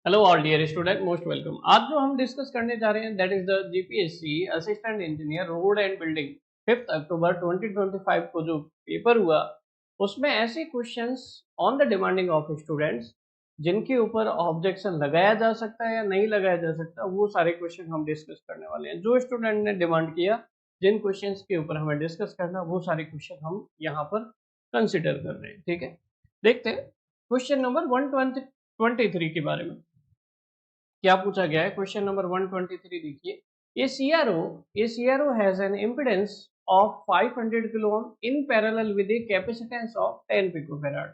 Hello all dear student, most welcome. आज जो हम डिस्कस करने जा रहे हैं that is the GPSC assistant engineer road and building 5 October 2025 को जो पेपर हुआ उसमें ऐसे questions on the demanding of students जिनके ऊपर ऑब्जेक्शन लगाया जा सकता है या नहीं लगाया जा सकता, वो सारे क्वेश्चन हम डिस्कस करने वाले हैं। जो स्टूडेंट ने डिमांड किया जिन क्वेश्चंस के ऊपर हमें डिस्कस करना, वो सारे क्वेश्चन हम यहाँ पर कंसिडर कर रहे हैं। ठीक है, देखते हैं क्वेश्चन नंबर 123 के बारे में क्या पूछा गया है। क्वेश्चन नंबर 123 देखिए, a CRO has an impedance of 500 kilo ohm in parallel with a capacitance of 10 picofarad.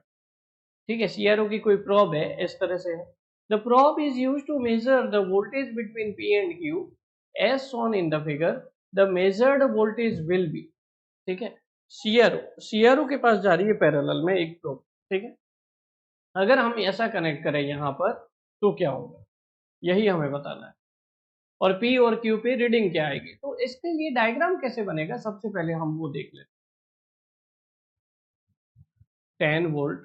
ठीक है, सीआरओ की कोई प्रोब है, इस तरह से है। The probe is used to measure the voltage between P and Q as shown in the figure. The measured voltage will be. ठीक है, सीआरओ के पास जा रही है पैरेलल में एक प्रोब। ठीक है, अगर हम ऐसा कनेक्ट करें यहाँ पर तो क्या होगा, यही हमें बताना है। और P और Q पे रीडिंग क्या आएगी, तो इसके लिए डायग्राम कैसे बनेगा सबसे पहले हम वो देख लेते हैं। 10 वोल्ट,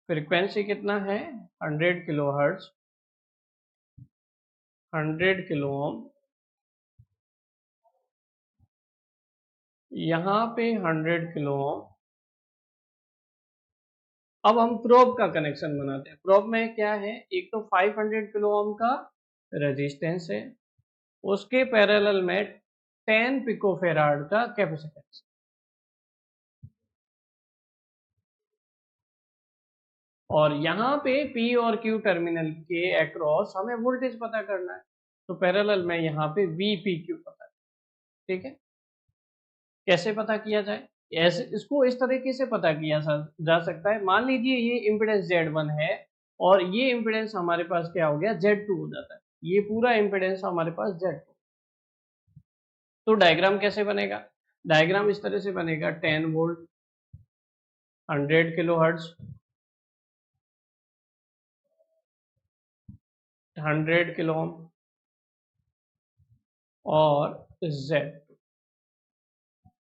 फ्रीक्वेंसी कितना है 100 किलो हर्ट्ज, 100 किलो ओम, यहाँ पे 100 किलो ओम। अब हम प्रोब का कनेक्शन बनाते हैं। प्रोब में क्या है, एक तो 500 किलो ओम का रेजिस्टेंस है, उसके पैरेलल में 10 पिकोफेराड का कैपेसिटेंस। और यहाँ पे P और Q टर्मिनल के अक्रॉस हमें वोल्टेज पता करना है, तो पैरेलल में यहाँ पे VPQ पता है। ठीक है, कैसे पता किया जाए, ऐसे इसको इस तरीके से पता किया जा सकता है। मान लीजिए ये इम्पिडेंस Z1 है और ये इम्पिडेंस हमारे पास क्या हो गया, Z2 हो जाता है। ये पूरा इम्पिडेंस हमारे पास Z2। तो डायग्राम कैसे बनेगा, डायग्राम इस तरह से बनेगा। 10 volt, 100 kilo hertz, 100 kilo ohm और Z2।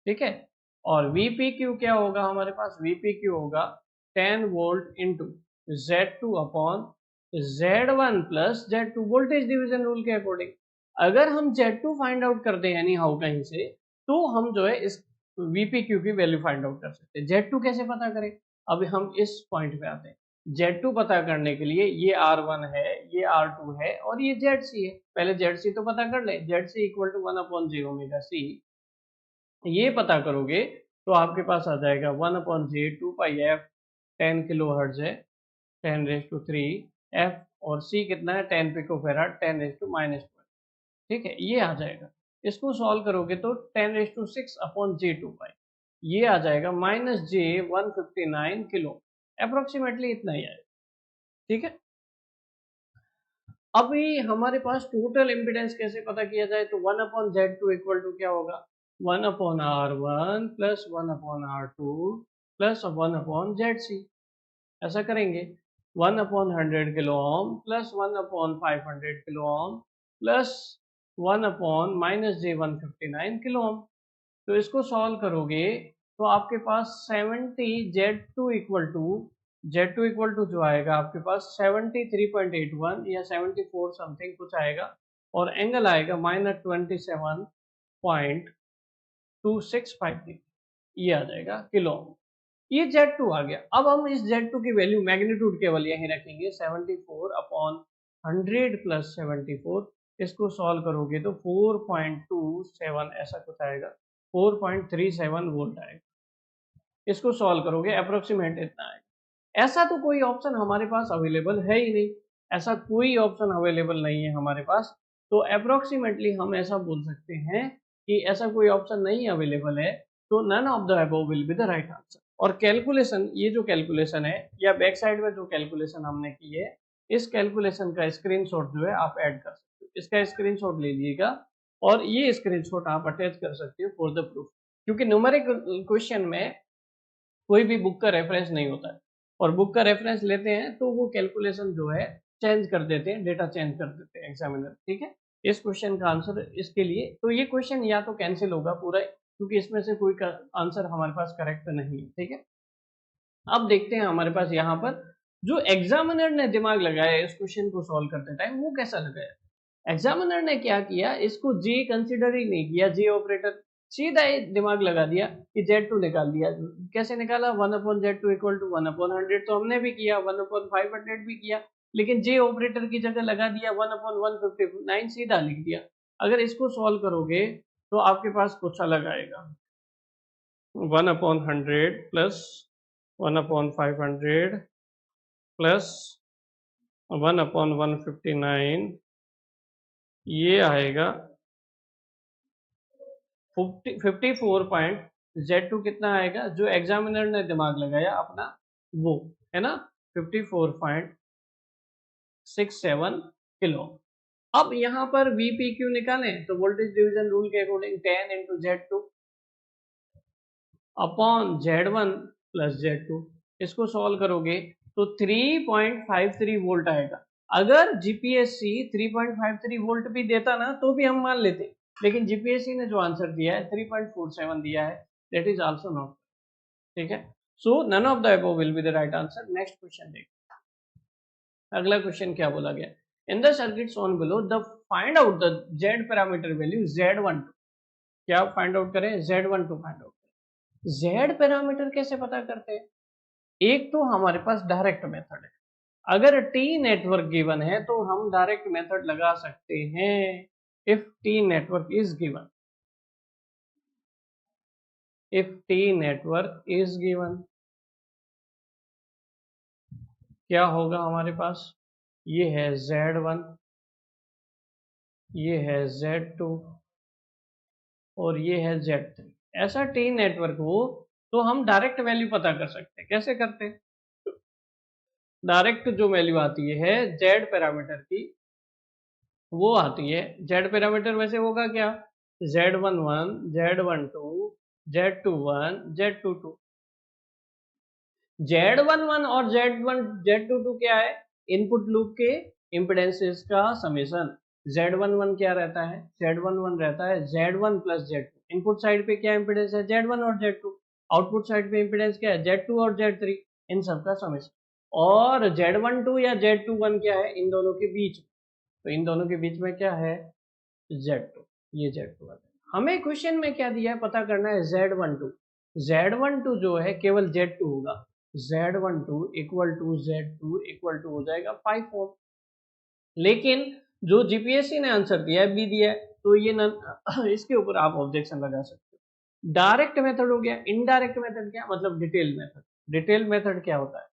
ठीक है, और VPQ क्या होगा हमारे पास, VPQ होगा 10 volt into Z2 upon Z1 plus Z2, voltage division rule के अकॉर्डिंग। अगर हम Z2 फाइंड आउट कर दें यानी हाउ कहीं से, तो हम जो है इस VPQ की वैल्यू फाइंड आउट कर सकते हैं। Z2 कैसे पता करें, अभी हम इस पॉइंट पे आते हैं। Z2 पता करने के लिए ये R1 है, ये R2 है और ये ZC है। पहले ZC तो पता कर ले, ZC equal to 1 upon j omega C। ये पता करोगे तो आपके पास आ जाएगा 1 अपॉन जे 2 पाई एफ। 10 किलो हर्ट्ज है, 10⁻³ एफ, और सी कितना है 10 पिकोफेराड, 10⁻⁻²। ठीक है, ये आ जाएगा। इसको सॉल्व करोगे तो 10�6 अपॉन J2 पाई, ये आ जाएगा -J159 किलो, अप्रोक्सीमेटली इतना ही आएगा। ठीक है, अभी हमारे पास टोटल इम्पीडेंस कैसे पता किया जाए, तो 1 अपॉन Z2 इक्वल टू क्या होगा, 1 upon R1 plus 1 upon R2 plus 1 upon ZC। ऐसा करेंगे 1 upon 100 kilo ohm plus 1 upon 500 kilo ohm plus 1 upon -J159 kilo ohm. तो इसको सॉल्व करोगे तो आपके पास 70 Z2 इक्वल टू जो आएगा आपके पास 73.81 या 74 समथिंग कुछ आएगा, और एंगल आएगा -27.265, ये आ जाएगा किलो। ये Z2 आ गया। अब हम इस Z2 की वैल्यू मैग्नीट्यूड केवल यहीं रखेंगे, 74 अपॉन 100 प्लस 74। इसको सॉल्व करोगे तो 4.27 ऐसा कुछ आएगा, 4.37 वोल्ट आएगा। इसको सॉल्व करोगे अप्रोक्सीमेट इतना आएगा। ऐसा तो कोई ऑप्शन हमारे पास अवेलेबल है ही नहीं, ऐसा कोई ऑप्शन अवेलेबल नहीं है हमारे पास। तो अप्रोक्सीमेटली हम ऐसा बोल सकते हैं कि ऐसा कोई ऑप्शन नहीं अवेलेबल है, तो none of the above will be the right answer. और कैलकुलेशन, ये जो कैलकुलेशन है या बैक साइड में जो कैलकुलेशन हमने की है, इस कैलकुलेशन का स्क्रीनशॉट जो है आप ऐड कर सकते हो। इसका स्क्रीनशॉट ले लीजिएगा और ये स्क्रीनशॉट आप अटैच कर सकते हो फॉर द प्रूफ, क्योंकि न्यूमेरिक क्वेश्चन में कोई भी बुक का रेफरेंस नहीं होता है, और बुक का रेफरेंस लेते हैं तो वो कैलकुलेशन जो है चेंज कर देते हैं, डेटा चेंज कर देते हैं एग्जामिनर। ठीक है, इस क्वेश्चन का आंसर इसके लिए, तो ये क्वेश्चन या तो कैंसिल होगा पूरा, क्योंकि इसमें से कोई आंसर हमारे पास करेक्ट नहीं है। ठीक है, अब देखते हैं हमारे पास यहाँ पर जो एग्जामिनर ने दिमाग लगाया इस क्वेश्चन को सॉल्व करते टाइम वो कैसा लगाया? एग्जामिनर ने क्या किया, इसको जे कंसिडर ही नहीं किया, जे ऑपरेटर सीधा ही दिमाग लगा दिया कि Z2 निकाल दिया। कैसे निकाला? 1/Z2 इक्वल टू 1/100 तो हमने भी किया, 1/500 भी किया, लेकिन जे ऑपरेटर की जगह लगा दिया 1/159 सीधा लिख दिया। अगर इसको सॉल्व करोगे तो आपके पास कुछ अलग आएगा, 1/100 प्लस 1/500 प्लस 1/159, ये आएगा 54 कितना आएगा जो एग्जामिनर ने दिमाग लगाया अपना, वो है ना 54.67 किलो। अब यहाँ पर VPQ निकालें तो वोल्टेज डिवीजन रूल के according 10 into Z2 upon Z1 plus Z2, इसको सॉल्व करोगे तो 3.53 वोल्ट आएगा। अगर जीपीएससी 3.53 वोल्ट भी देता ना तो भी हम मान लेते, लेकिन जीपीएससी ने जो आंसर दिया है 3.47 दिया है, दैट इज आल्सो नॉट, ठीक है। So none of the above will be the right answer. Next question देखो, अगला क्वेश्चन क्या बोला गया, in the circuit shown below the find out the Z parameter value Z12, क्या फाइंड आउट करें? Z12 find out करें। Z parameter कैसे पता करते हैं? एक तो हमारे पास डायरेक्ट मेथड है, अगर T नेटवर्क गिवन है तो हम डायरेक्ट मेथड लगा सकते हैं। If T network is given, if T network is given, क्या होगा हमारे पास? ये है Z1, ये है Z2 और ये है Z3। ऐसा T नेटवर्क हो तो हम डायरेक्ट वैल्यू पता कर सकते हैं। कैसे करते हैं? डायरेक्ट जो वैल्यू आती है Z पैरामीटर की, वो आती है, Z पैरामीटर वैसे होगा क्या? Z11, Z12, Z21, Z22। Z11 और Z22 क्या है? इनपुट लूप के इम्पिडेंसेस का समेशन। Z11 क्या रहता है? Z11 रहता है Z1 plus Z2। Input side पे क्या इम्पिडेंस है? Z1 और Z2। आउटपुट साइड पे इम्पिडेंस क्या है? Z2 और Z3। इन सब का समेशन। और Z12 या Z21 क्या है? इन दोनों के बीच, तो इन दोनों के बीच में क्या है? Z2, ये Z2 है। हमें क्वेश्चन में क्या दिया है पता करना है? Z12। Z12 जो है केवल Z2 होगा, Z12 equal to Z2 equal to हो जाएगा 5 ओम। लेकिन जो जीपीएससी ने आंसर दिया है बी दिया है, तो ये इसके ऊपर आप ऑब्जेक्शन लगा सकते हो। डायरेक्ट मेथड हो गया। इनडायरेक्ट मेथड क्या मतलब? Detailed method. डिटेल्ड मेथड क्या होता है?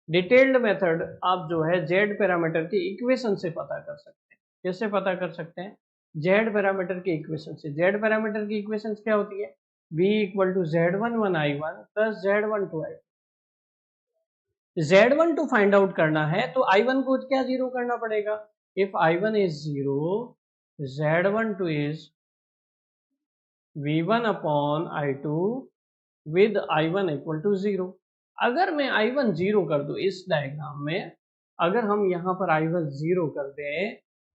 डिटेल्ड मेथड आप जो है जेड पैरामीटर की इक्वेशन से पता कर सकते हैं। कैसे पता कर सकते हैं? जेड पैरामीटर की इक्वेशन से। जेड पैरामीटर की इक्वेशन क्या होती है? v equal to Z11 I1 plus Z12 I2। Z12 find out करना है तो I1 को क्या जीरो करना पड़ेगा? If I1 is zero, Z12 is V1 upon I2 with I1 equal to zero. अगर मैं I1 जीरो कर दूं इस डायग्राम में, अगर हम यहाँ पर I1 जीरो कर दें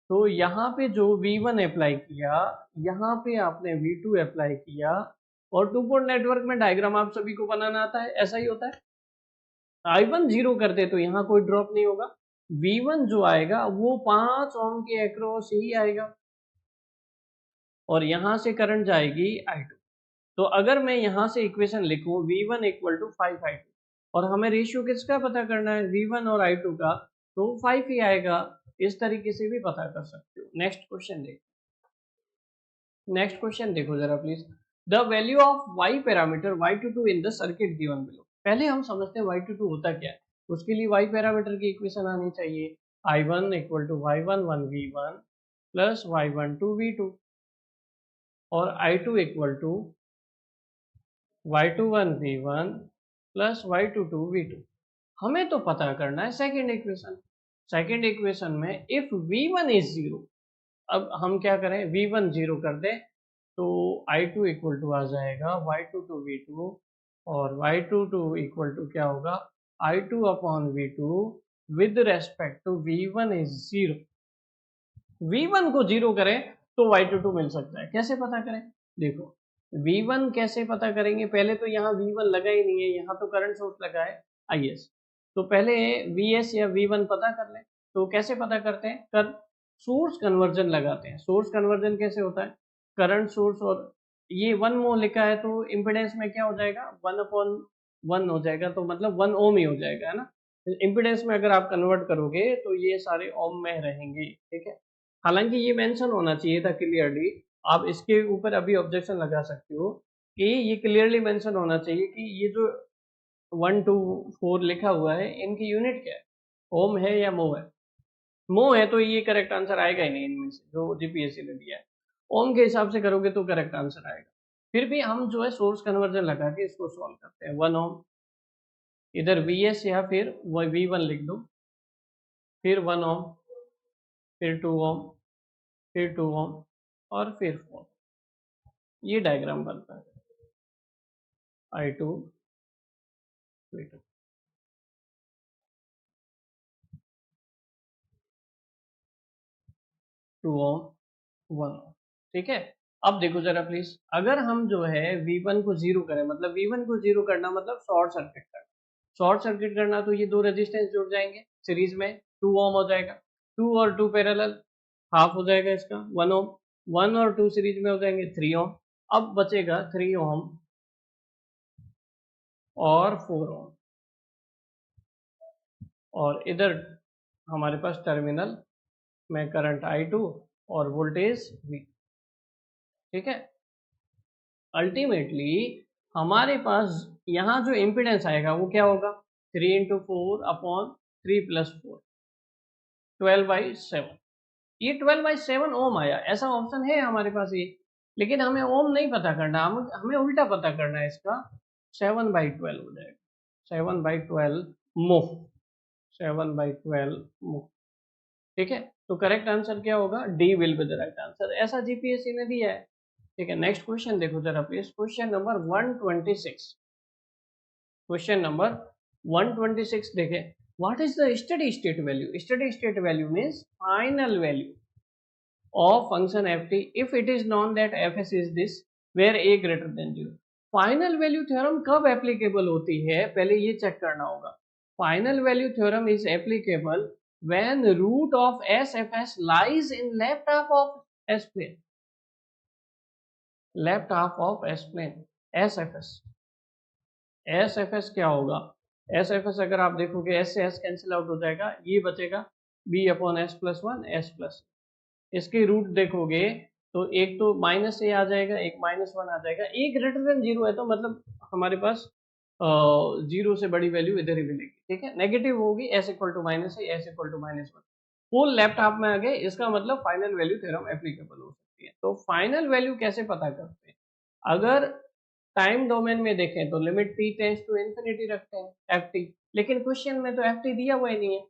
तो यहाँ पे जो V1 अप्लाई किया, यहाँ पे आपने V2 अप्लाई किया, और टू पोर्ट नेटवर्क में डायग्राम आप सभी को बनाना आता है, ऐसा ही होता है। I1 जीरो करते तो यहाँ कोई ड्रॉप नहीं होगा, V1 जो आएगा वो 5 ओम के अक्रॉस ही आएगा और यहाँ से करंट जाएगी I2। तो अगर मैं यहाँ से इक्वेशन लिखूं V1 इक्वल टू 5I2, और हमें रेशियो किसका पता करना है? V1 और I2 का, तो 5 ही आएगा। इस तरीके से भी पता कर सकते हो। नेक्स्ट क्वेश्चन देखो, नेक्स्ट क्वेश्चन देखो जरा please. The value of y parameter y22 in the circuit given below. पहले हम समझते हैं y22 होता क्या है। उसके लिए y पैरामीटर की इक्वेशन आनी चाहिए, I1 equal to y11 v1 plus y12 v2 और I2 equal to y21 v1 plus y22 v2। हमें तो पता करना है सेकेंड इक्वेशन। सेकेंड इक्वेशन में इफ v1 इज जीरो, अब हम क्या करें? v1 जीरो कर दें तो I2 इक्वल टू आ जाएगा y22 v2 और y22 इक्वल टू क्या होगा? I2 upon v2 with respect to v1 is zero. v1 को जीरो करें तो y22 मिल सकता है। कैसे पता करें? देखो V1 कैसे पता करेंगे? पहले तो यहाँ V1 लगा ही नहीं है, यहाँ तो करंट सोर्स लगा है IS। तो पहले Vs या V1 पता कर लें। तो कैसे पता करते हैं? सोर्स कन्वर्जन लगाते हैं। सोर्स कन्वर्जन कैसे होता है? करंट सोर्स, और ये 1 mho लिखा है तो इम्पीडेंस में क्या हो जाएगा? 1/1 हो जाएगा, तो मतलब 1 ओम ही हो जाएगा, है ना। इम्पीडेंस में अगर आप कन्वर्ट करोगे तो ये सारे ओम में रहेंगे, ठीक है। हालांकि ये मेंशन होना चाहिए था क्लियरली, आप इसके ऊपर अभी ऑब्जेक्शन लगा सकते हो कि ये क्लियरली मेंशन होना चाहिए कि ये जो 1 to 4 लिखा हुआ है इनकी यूनिट क्या है, ओम है या मो है। मो है तो ये करेक्ट आंसर आएगा ही नहीं इनमें से जो जीपीएससी ने दिया है। ओम के हिसाब से करोगे तो करेक्ट आंसर आएगा। फिर भी हम जो है सोर्स कन्वर्जन लगा के इसको सॉल्व करते हैं। 1 ओम, इधर Vs या फिर V1 लिख दो, फिर 1 ओम, फिर 2 ओम, फिर 2 ओम, और फिर 4। ये डायग्राम बनता है I2 V2। 2 ओम, 1 ओम, ठीक है। अब देखो जरा प्लीज, अगर हम जो है V1 को जीरो करें, मतलब V1 को जीरो करना मतलब शॉर्ट सर्किट करना। शॉर्ट सर्किट करना तो ये दो रेजिस्टेंस जुड़ जाएंगे सीरीज में, 2 ओम हो जाएगा, 2 और 2 पैरेलल, हाफ हो जाएगा इसका 1 ओम, 1 और 2 सीरीज में हो जाएंगे 3 ओम। अब बचेगा 3 ओम और 4 ओम, और इधर हमारे पास टर्मिनल में करंट I2 और वोल्टेज V, ठीक है। अल्टीमेटली हमारे पास यहाँ जो इम्पीडेंस आएगा वो क्या होगा? 3 इंटू 4 अपॉन 3 प्लस 4, 12/7। ये 12/7 ओम आया, ऐसा ऑप्शन है हमारे पास ये, लेकिन हमें ओम नहीं पता करना, हमें उल्टा पता करना है इसका। 7/12 हो जाएगा, 7/12 मो, 7/12 मो, ठीक है। तो करेक्ट आंसर क्या होगा? D will be the right answer, ऐसा जीपीएससी ने दिया है, ठीक है। नेक्स्ट क्वेश्चन देखो जरा please, question number 126। Question number 126 देखें, what is the steady state value? Steady state value means final value of function ft if it is known that fs is this where a greater than 0। Final value theorem कब applicable होती है, पहले ये check करना होगा। Final value theorem is applicable when root of S F S lies in left half of S plane, left half of S plane, S F S. S F S क्या होगा? S F S अगर आप देखोगे S से S cancel out हो जाएगा, ये बचेगा B upon S plus one S plus. इसके रूट देखोगे तो एक तो माइनस ए आ जाएगा, एक -1 आ जाएगा, ए ग्रेटर देन 0 है तो मतलब हमारे पास 0 से बड़ी वैल्यू इधर ही मिलेगी, ठीक है। नेगेटिव होगी S equal to minus A, S equal to -1, full left half में आ गए, इसका मतलब फाइनल वैल्यू थ्योरम एप्लीकेबल हो सकती है। तो फाइनल वैल्यू कैसे पता करते हैं? अगर टाइम डोमेन में देखें तो limit t tends to infinity रखते हैं एफ टी, लेकिन क्वेश्चन में तो एफ टी दिया हुआ ही नहीं है।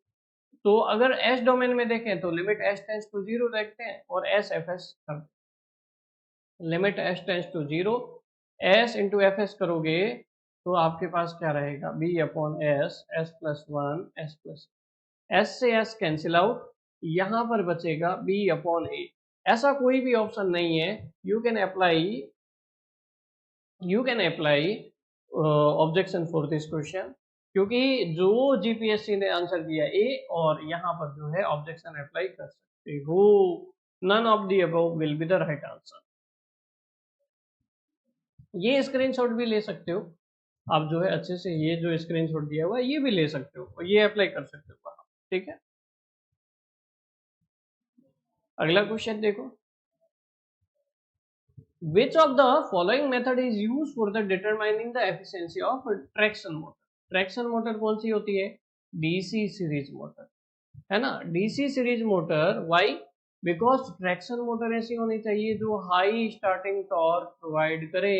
तो अगर एस डोमेन में देखें तो लिमिट एस टेंस टू 0 रखते हैं और एस एफ एस करते हैं। Limit S tends to 0, S into F S करोगे तो आपके पास क्या रहेगा? B upon S, S plus one S plus, S से एस कैंसिल आउट, यहां पर बचेगा बी अपॉन ए। ऐसा कोई भी ऑप्शन नहीं है, you can apply objection for this question, क्योंकि जो जीपीएससी ने आंसर दिया ए, और यहाँ पर जो है ऑब्जेक्शन अप्लाई कर सकते हो। None of the above will be the right answer. ये स्क्रीनशॉट भी ले सकते हो आप, जो है अच्छे से ये जो स्क्रीनशॉट दिया हुआ है ये भी ले सकते हो और ये अप्लाई कर सकते हो, ठीक है। अगला क्वेश्चन देखो, which of the following method is used for the determining the efficiency of traction motor? Traction motor कौन सी होती है? डीसी सीरीज मोटर, है ना। DC series motor, why? Because traction motor ऐसी होनी चाहिए जो हाई स्टार्टिंग टॉर्क प्रोवाइड करे,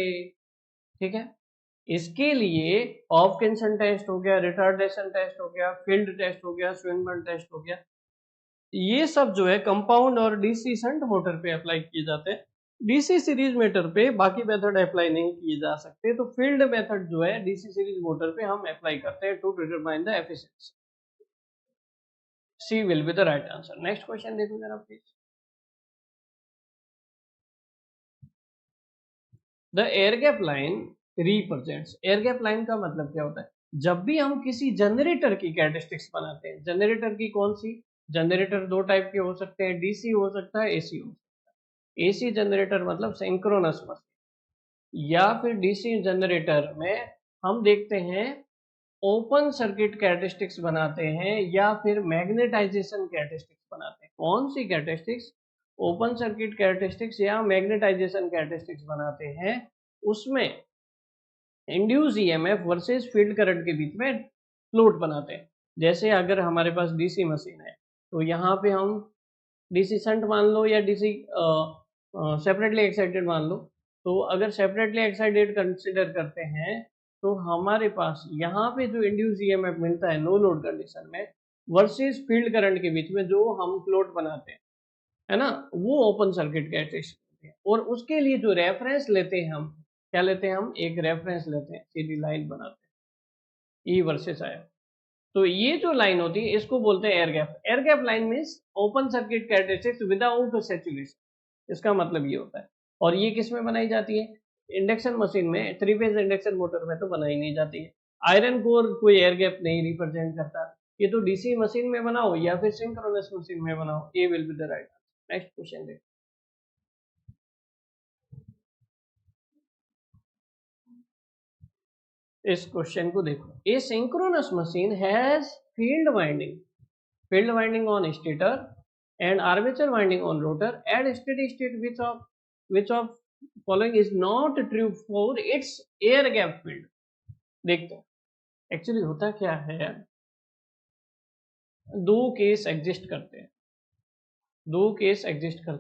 ठीक है। इसके लिए हॉपकिंसन टेस्ट हो गया, रिटार्डेशन टेस्ट हो गया, फील्ड टेस्ट हो गया, स्विनबर्न टेस्ट हो गया, ये सब जो है कंपाउंड और डीसी शंट मोटर पे अप्लाई किए जाते हैं। डीसी सीरीज मोटर पे बाकी मेथड अप्लाई नहीं किए जा सकते, तो फील्ड मेथड जो है डीसी सीरीज मोटर पे हम अप्लाई करते हैं to determine the efficiency. C will be the right answer. Next question देखो जरा please, the air gap line represents, air gap line का मतलब क्या होता है? जब भी हम किसी जनरेटर की कैरेक्टरिस्टिक्स बनाते हैं, जनरेटर की कौन सी, जनरेटर दो टाइप के हो सकते हैं, डीसी हो सकता है, एसी हो सकता है। एसी जनरेटर मतलब सिंक्रोनस मशीन, या फिर डीसी जनरेटर में हम देखते हैं ओपन सर्किट कैरेक्टरिस्टिक्स बनाते हैं या फिर मैग्नेटाइजेशन कैरेक्टरिस्टिक्स बनाते हैं। कौन सी कैरेक्टरिस्टिक्स, ओपन सर्किट कैरेक्टरिस्टिक्स या मैग्नेटाइजेशन कैरेक्टरिस्टिक्स बनाते हैं। उसमें induce EMF versus field current के बीच में प्लॉट बनाते हैं। जैसे अगर हमारे पास डीसी मशीन है तो यहाँ पे हम डीसी शंट मान लो या डीसी सेपरेटली एक्साइटेड मान लो। तो अगर सेपरेटली एक्साइटेड कंसिडर करते हैं तो हमारे पास यहाँ पे जो इंड्यूस ईएमएफ मिलता है नो लोड कंडीशन में वर्सेस फील्ड करंट के बीच में जो हम प्लॉट बनाते हैं, है ना, वो ओपन सर्किट कैरेक्टरिस्टिक्स है। और उसके लिए जो रेफरेंस लेते हैं हम, क्या लेते हैं, हम एक रेफरेंस लेते हैं, सीधी लाइन बनाते हैं ई वर्सेस आई। तो ये जो लाइन होती है इसको बोलते हैं air gap. Air gap line means open circuit characteristics without saturation, इसका मतलब ये होता है। और ये किस में बनाई जाती है, इंडक्शन मशीन में, थ्री फेज इंडक्शन मोटर में तो बनाई नहीं जाती है। आयरन कोर कोई एयर गैप नहीं रिप्रेजेंट करता। ये तो डीसी मशीन में बनाओ या फिर सिंक्रोनस मशीन में बनाओ, ये will be the right answer. Next question देखो। इस क्वेश्चन को देखो, a synchronous machine has field winding on stator and armature winding on rotor at steady state, which of following is not true for its air gap field। देखते हैं actually होता क्या है, दो केस एग्जिस्ट करते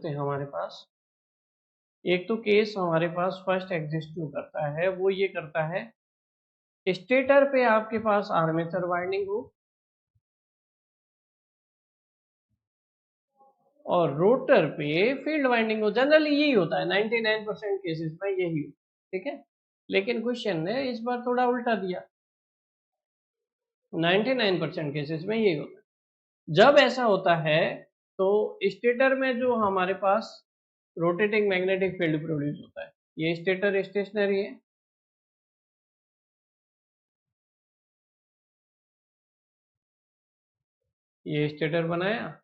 हैं हमारे पास। एक तो केस हमारे पास फर्स्ट एग्जिस्ट जो करता है वो ये करता है, स्टेटर पे आपके पास आर्मेचर वाइंडिंग हो और रोटर पे फील्ड वाइंडिंग हो। जनरली यही होता है 99% केसेस में यही हो, ठीक है। लेकिन क्वेश्चन ने इस बार थोड़ा उल्टा दिया, 99% केसेस में यही होता है। जब ऐसा होता है तो स्टेटर में जो हमारे पास रोटेटिंग मैग्नेटिक फील्ड प्रोड्यूस होता है, ये स्टेटर स्टेशनरी है, ये स्टेटर बनाया,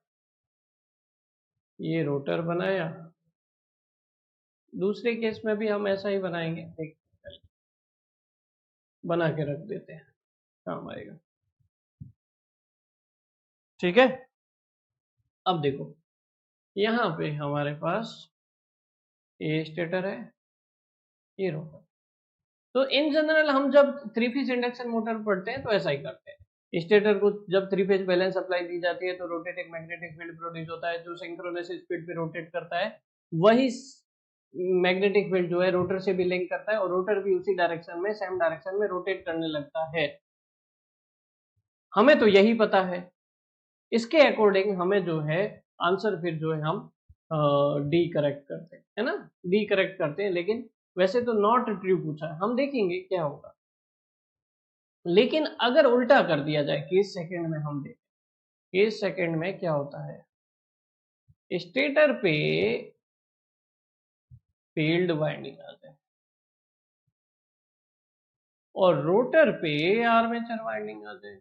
ये रोटर बनाया। दूसरे केस में भी हम ऐसा ही बनाएंगे, देख बना के रख देते हैं, काम आएगा, ठीक है। अब देखो यहाँ पे हमारे पास ये स्टेटर है, ये रोटर। तो इन जनरल हम जब थ्री फेज इंडक्शन मोटर पढ़ते हैं तो ऐसा ही करते हैं। स्टेटर को जब थ्री फेज बैलेंस सप्लाई दी जाती है तो रोटेटिंग मैग्नेटिक फील्ड प्रोड्यूस होता है जो सिंक्रोनस स्पीड पे रोटेट करता है। वही मैग्नेटिक फील्ड जो है रोटर से भी लिंक करता है और रोटर भी उसी डायरेक्शन में, सेम डायरेक्शन में रोटेट करने लगता है। हमें तो यही पता है, इसके अकॉर्डिंग हमें जो है आंसर फिर जो है हम डी करेक्ट करते हैं, है ना, डी करेक्ट करते हैं। लेकिन वैसे तो नॉट ट्रू पूछा है, हम देखेंगे क्या होगा। लेकिन अगर उल्टा कर दिया जाए, केस सेकंड में हम देखें, केस सेकंड में क्या होता है, स्टेटर पे फील्ड वाइंडिंग आ जाए और रोटर पे आर्मेचर वाइंडिंग आ जाए,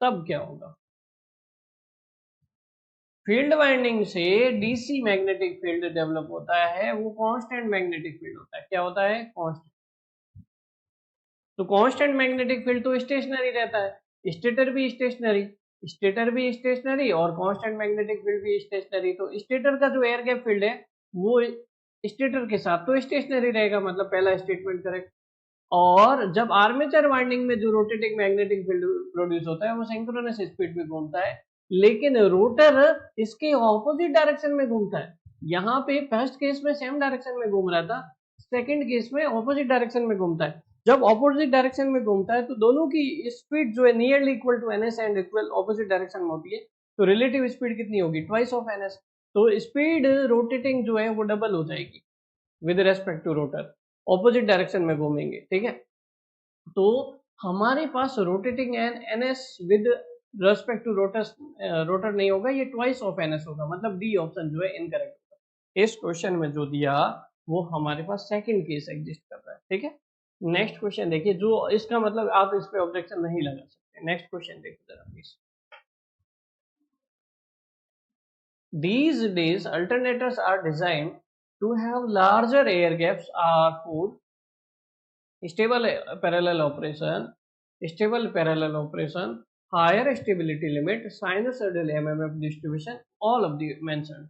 तब क्या होगा। फील्ड वाइंडिंग से डीसी मैग्नेटिक फील्ड डेवलप होता है, वो कांस्टेंट मैग्नेटिक फील्ड होता है। क्या होता है, कांस्टेंट। तो कांस्टेंट मैग्नेटिक फील्ड तो स्टेशनरी रहता है, स्टेटर भी स्टेशनरी और कांस्टेंट मैग्नेटिक फील्ड भी स्टेशनरी। तो स्टेटर का जो एयर गैप फील्ड है वो स्टेटर के साथ तो स्टेशनरी रहेगा, मतलब पहला स्टेटमेंट करेक्ट। और जब आर्मेचर वाइंडिंग में जो रोटेटिंग मैग्नेटिक फील्ड प्रोड्यूस होता है वो सिंक्रोनस स्पीड में घूमता है, लेकिन रोटर इसके ऑपोजिट डायरेक्शन में घूमता है। यहाँ पे फर्स्ट केस में सेम डायरेक्शन में घूम रहा था, सेकंड केस में ऑपोजिट डायरेक्शन में घूमता है। जब ऑपोजिट डायरेक्शन में घूमता है तो दोनों की स्पीड जो है nearly equal to ns and equal opposite direction में होती है, तो रिलेटिव स्पीड कितनी होगी, ट्वाइस ऑफ ns। तो स्पीड रोटेटिंग जो है वो डबल हो जाएगी with respect to rotor, opposite direction में घूमेंगे, ठीक है। तो हमारे पास rotating ns with respect to rotor नहीं होगा, ये ट्वाइस ऑफ ns होगा, मतलब डी ऑप्शन जो है इनकरेक्ट होगा। इस क्वेश्चन में जो दिया वो हमारे पास सेकंड केस एग्जिस्ट कर रहा है, ठीक है। नेक्स्ट क्वेश्चन देखिए, जो इसका मतलब आप इस पे ऑब्जेक्शन नहीं लगा सकते। नेक्स्ट क्वेश्चन देखिए जरा please. These days, alternators are designed to have larger air gaps for stable parallel operation, higher stability limit, sinusoidal MMF distribution, all of the mentioned।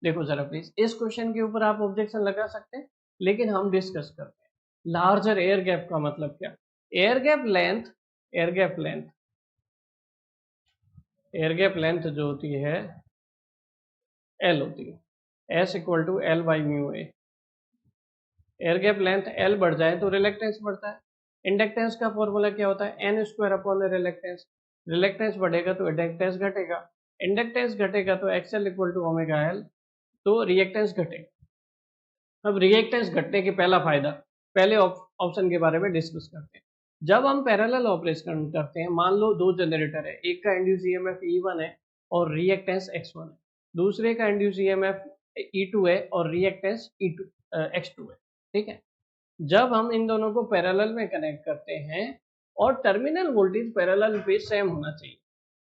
देखो जरा प्लीज, इस क्वेश्चन के ऊपर आप ऑब्जेक्शन लगा सकते हैं, लेकिन हम डिस्कस करते हैं लार्जर एयर गैप का मतलब क्या। Air gap length air gap length air gap length जो होती है एल होती है, S equal to L by mu A. Air gap length L बढ़ जाए तो रिलेक्टेंस बढ़ता है। इंडक्टेंस का फॉर्मूला क्या होता है, N square upon reluctance. Reluctance बढ़ेगा तो इंडक्टेंस घटेगा, इंडक्टेंस घटेगा तो XL equal to omega L, तो रिएक्टेंस घटेगा। अब रिएक्टेंस घटने के पहला फायदा, पहले ऑप्शन के बारे में डिस्कस करते हैं। जब हम पैरेलल ऑपरेशन करते हैं, मान लो दो जनरेटर है, एक का इंड्यूस ईएमएफ E1 है और रिएक्टेंस X1 है, दूसरे का इंड्यूस ईएमएफ E2 है और रिएक्टेंस X2 है, ठीक है। जब हम इन दोनों को पैरेलल में कनेक्ट करते हैं और टर्मिनल वोल्टेज पैरेलल पे सेम होना चाहिए।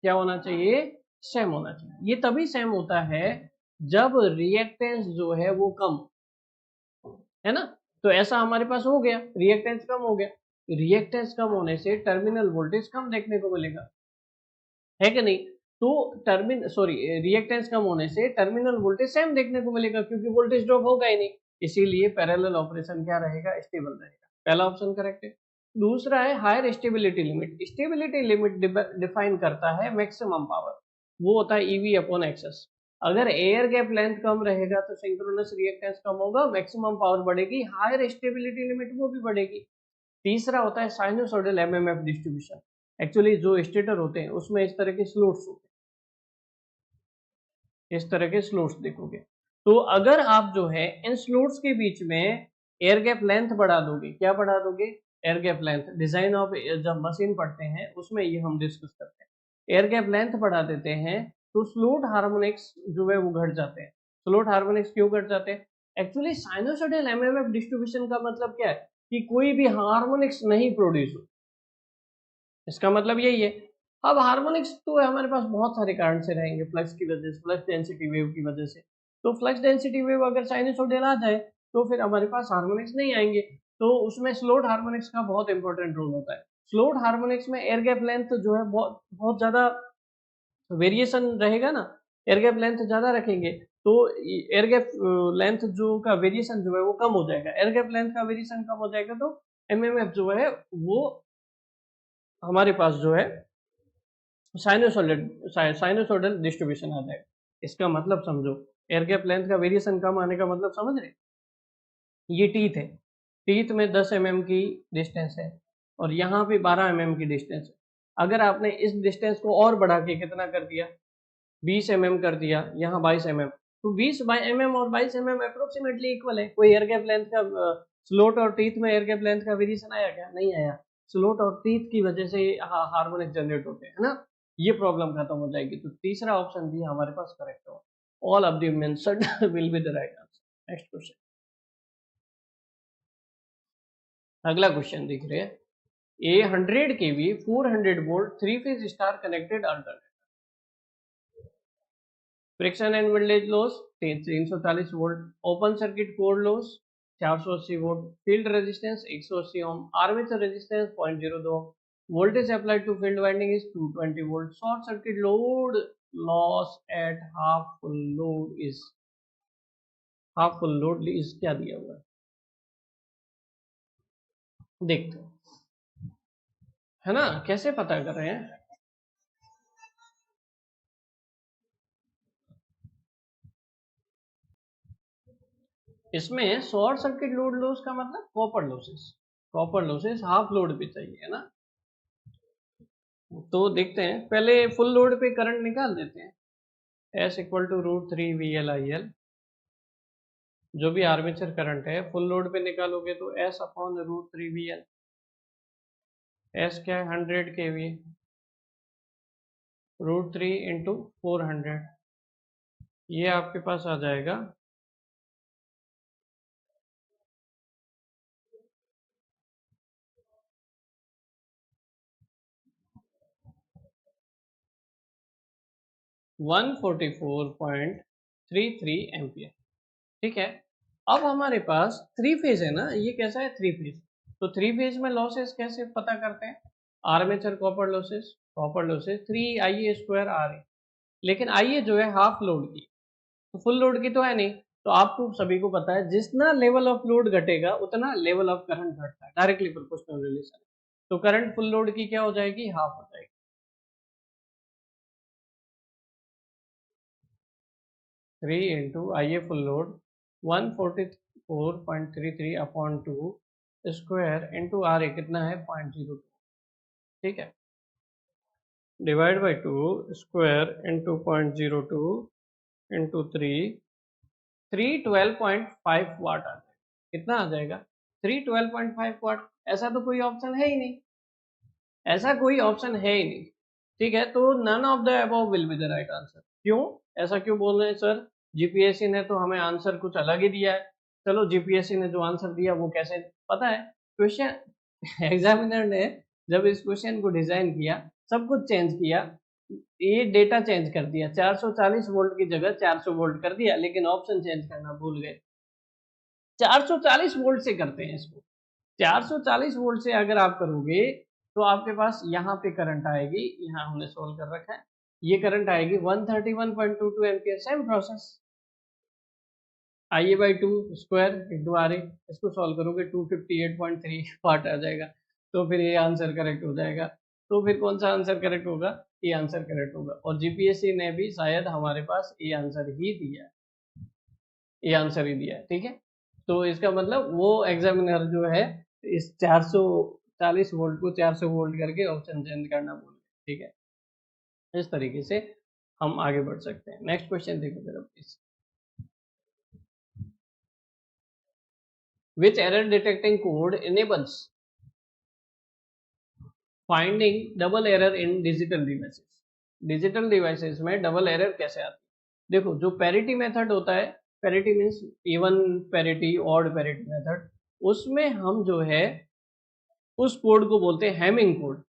क्या होना चाहिए, सेम होना चाहिए। ये तभी सेम होता है जब रिएक्टेंस जो है वो कम है ना। तो ऐसा हमारे पास हो गया, रिएक्टेंस कम हो गया, रिएक्टेंस कम होने से टर्मिनल वोल्टेज कम देखने को मिलेगा, है कि नहीं। तो रिएक्टेंस कम होने से टर्मिनल वोल्टेज सेम देखने को मिलेगा, क्योंकि वोल्टेज ड्रॉप होगा ही नहीं। इसीलिए पैरेलल ऑपरेशन क्या रहेगा, स्टेबल रहेगा। पहला ऑप्शन करेक्ट है। दूसरा है higher stability limit. Stability limit define करता है मैक्सिमम पावर, वो होता है ईवी अपॉन एक्सएस। अगर एयर गैप लेंथ कम रहेगा तो सिंक्रोनस रिएक्टेंस कम होगा, मैक्सिमम पावर बढ़ेगी, हायर स्टेबिलिटी लिमिट वो भी बढ़ेगी। तीसरा होता है साइनोसॉइडल एमएमएफ डिस्ट्रीब्यूशन। एक्चुअली जो स्टेटर होते हैं उसमें इस तरह के स्लोट्स होते हैं, इस तरह के स्लोट्स देखोगे। तो अगर आप जो है इन स्लोट्स के बीच में एयर गैप लेंथ बढ़ा दोगे, क्या बढ़ा दोगे, air gap length. Design of जब मशीन पढ़ते हैं उसमें ये हम डिस्कस करते हैं। एयर गैप लेंथ बढ़ा देते हैं तो स्लोट हार्मोनिक्स जो है वो घट जाते हैं। स्लोट हार्मोनिक्स क्यों घट जाते हैं, एक्चुअली साइनोसॉइडल एमएमएफ डिस्ट्रीब्यूशन का मतलब क्या है कि कोई भी हार्मोनिक्स नहीं प्रोड्यूस हो, इसका मतलब यही है। अब हार्मोनिक्स तो हमारे पास बहुत सारे कारण से रहेंगे, फ्लक्स की वजह से, फ्लक्स डेंसिटी वेव की वजह से। तो फ्लक्स डेंसिटी वेव अगर साइनसोइडल आ जाए तो फिर हमारे पास हार्मोनिक्स नहीं आएंगे। तो उसमें स्लोड हार्मोनिक्स का बहुत इंपॉर्टेंट रोल होता है। स्लोड हार्मोनिक्स में एयर गैप लेंथ जो है बहुत बहुत ज्यादा वेरिएशन रहेगा ना, एयर गैप लेंथ ज्यादा रखेंगे तो एयर गैप लेंथ जो का वेरिएशन जो है वो कम हो जाएगा। एयर गैप लेंथ का वेरिएशन कम हो जाएगा तो एमएमएफ जो है वो हमारे पास जो है साइनोसॉइडल डिस्ट्रीब्यूशन आ जाएगा। इसका मतलब समझो, एयर गैप लेंथ का वेरिएशन कम आने का मतलब समझ रहे। ये टीथ है, टीथ में 10 mm की डिस्टेंस है और यहाँ पे 12 mm की डिस्टेंस है। अगर आपने इस डिस्टेंस को और बढ़ा के कितना कर दिया, 20 mm कर दिया, यहाँ 22 mm, तो 20 mm और 22 mm अप्रोक्सीमेटली इक्वल है। कोई एयर गैप लेंथ का स्लोट और टीथ में एयर गैप लेंथ का वेरिएशन आया क्या, नहीं आया। स्लोट और टीथ की वजह से हार्मोनिक जनरेट होते हैं, है ना। ये प्रॉब्लम खत्म हो जाएगी। तो तीसरा ऑप्शन भी हमारे पास करेक्ट हो, all of the mentioned will be the right answer. Next question, अगला क्वेश्चन देख रहे हैं। A 100 kV 400 volt 3 phase star connected alternator, friction and windage loss 340 volt, open circuit core loss 480 volt, field resistance 180 ohm, armature resistance 0.02 ohm, voltage applied to field winding is 220 volt, short circuit load loss at half full load is क्या दिया हुआ है, देखते हैं, है ना। कैसे पता कर रहे हैं, इसमें शॉर्ट सर्किट लोड लॉस का मतलब कॉपर लॉसेस हाफ लोड पे चाहिए, है ना। तो देखते हैं, पहले फुल लोड पे करंट निकाल देते हैं। S equal to √3 VL IL, जो भी आर्मेचर करंट है फुल लोड पे निकालोगे तो एस अपॉन √3 VL। एस क्या है, 100 kV, √3 इंटू 400, ये आपके पास आ जाएगा 144.33 एम्पियर। ठीक है, अब हमारे पास थ्री फेज है ना, ये कैसा है, थ्री फेज। तो थ्री फेज में लॉसेस कैसे पता करते हैं, armature copper losses 3 Ia² RA, लेकिन Ia जो है हाफ लोड की, तो फुल लोड की तो है नहीं। तो आपको सभी को पता है जितना लेवल ऑफ लोड घटेगा उतना लेवल ऑफ करंट घटता है, डायरेक्टली प्रोपोर्शनल रिलेशन। तो करंट फुल लोड की क्या हो जाएगी, हाफ हो जाएगी। 3 into Ia full load 144.33 upon 2 square into RA कितना है 0.02, ठीक है, divide by 2 square into 0.02 into 312.5 वाट आ जाएगा। कितना आ जाएगा, 312.5 वाट। ऐसा तो कोई ऑप्शन है ही नहीं, ऐसा कोई ऑप्शन है ही नहीं। ठीक है, तो none of the above will be the right answer. क्यों, ऐसा क्यों बोल रहे हैं सर, जीपीएससी ने तो हमें आंसर कुछ अलग ही दिया है। चलो जीपीएससी ने जो आंसर दिया वो कैसे पता है, क्वेश्चन एग्जामिनर ने जब इस क्वेश्चन को डिजाइन किया सब कुछ चेंज किया, ये डेटा चेंज कर दिया, 440 वोल्ट की जगह 400 वोल्ट कर दिया, लेकिन ऑप्शन चेंज करना भूल गए। 440 वोल्ट से करते हैं इसको, 440 वोल्ट से अगर आप करोगे तो आपके पास यहाँ पे करंट आएगी, यहाँ हमने सोल्व कर रखा है, ये करंट आएगी 131.22 ampere. Same process, Ia by 2 square into RA, इसको सॉल्व करोगे 258.3 वाट आ जाएगा। तो फिर ये आंसर करेक्ट हो जाएगा। तो फिर कौन सा आंसर करेक्ट होगा, ये आंसर करेक्ट होगा। और जीपीएससी ने भी शायद हमारे पास ये आंसर ही दिया है, ये आंसर ही दिया है। ठीक है, तो इसका मतलब वो एग्जामिनर जो है इस 440 वोल्ट को 400 वोल्ट करके ऑप्शन चेंज करना भूल गए। ठीक है, इस तरीके से हम आगे बढ़ सकते हैं। नेक्स्ट क्वेश्चन देखो जरा please. Which error detecting code enables finding double error in digital devices? Digital devices में डबल एरर कैसे आती है, देखो जो पैरिटी मेथड होता है, parity means even parity, odd parity method, उसमें हम जो है उस कोड को बोलते हैं हैमिंग कोड,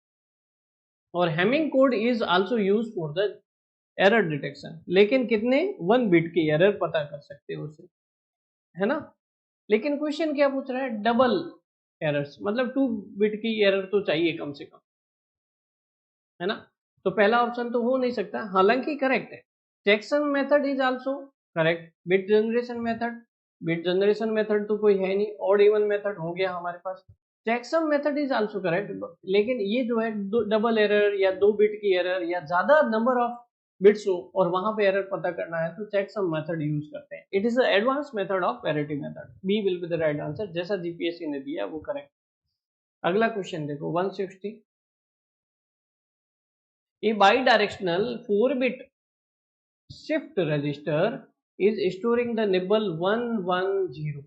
और Hamming code is also use for the error detection. लेकिन कितने, 1 बिट की एरर पता कर सकते हो उसे, है ना। लेकिन क्वेश्चन क्या पूछ रहा है, डबल एरर्स, मतलब 2 बिट की एरर तो चाहिए कम से कम, है ना। तो पहला ऑप्शन तो हो नहीं सकता, हालांकि करेक्ट है। Checksum method is also correct. Bit generation method, bit generation method तो कोई है नहीं, ऑड इवन मेथड हो गया हमारे पास। Checksum method is also correct, लेकिन ये जो है डबल एरर या 2 बिट की एरर या ज्यादा नंबर ऑफ बिट्स हो और वहां पे एरर पता करना है तो चेकसम मेथड यूज करते हैं। It is the advance method of parity method. B will be the right answer, जैसा जीपीएससी ने दिया वो करेक्ट। अगला क्वेश्चन देखो 160। A bidirectional 4-bit shift register is storing the nibble 110।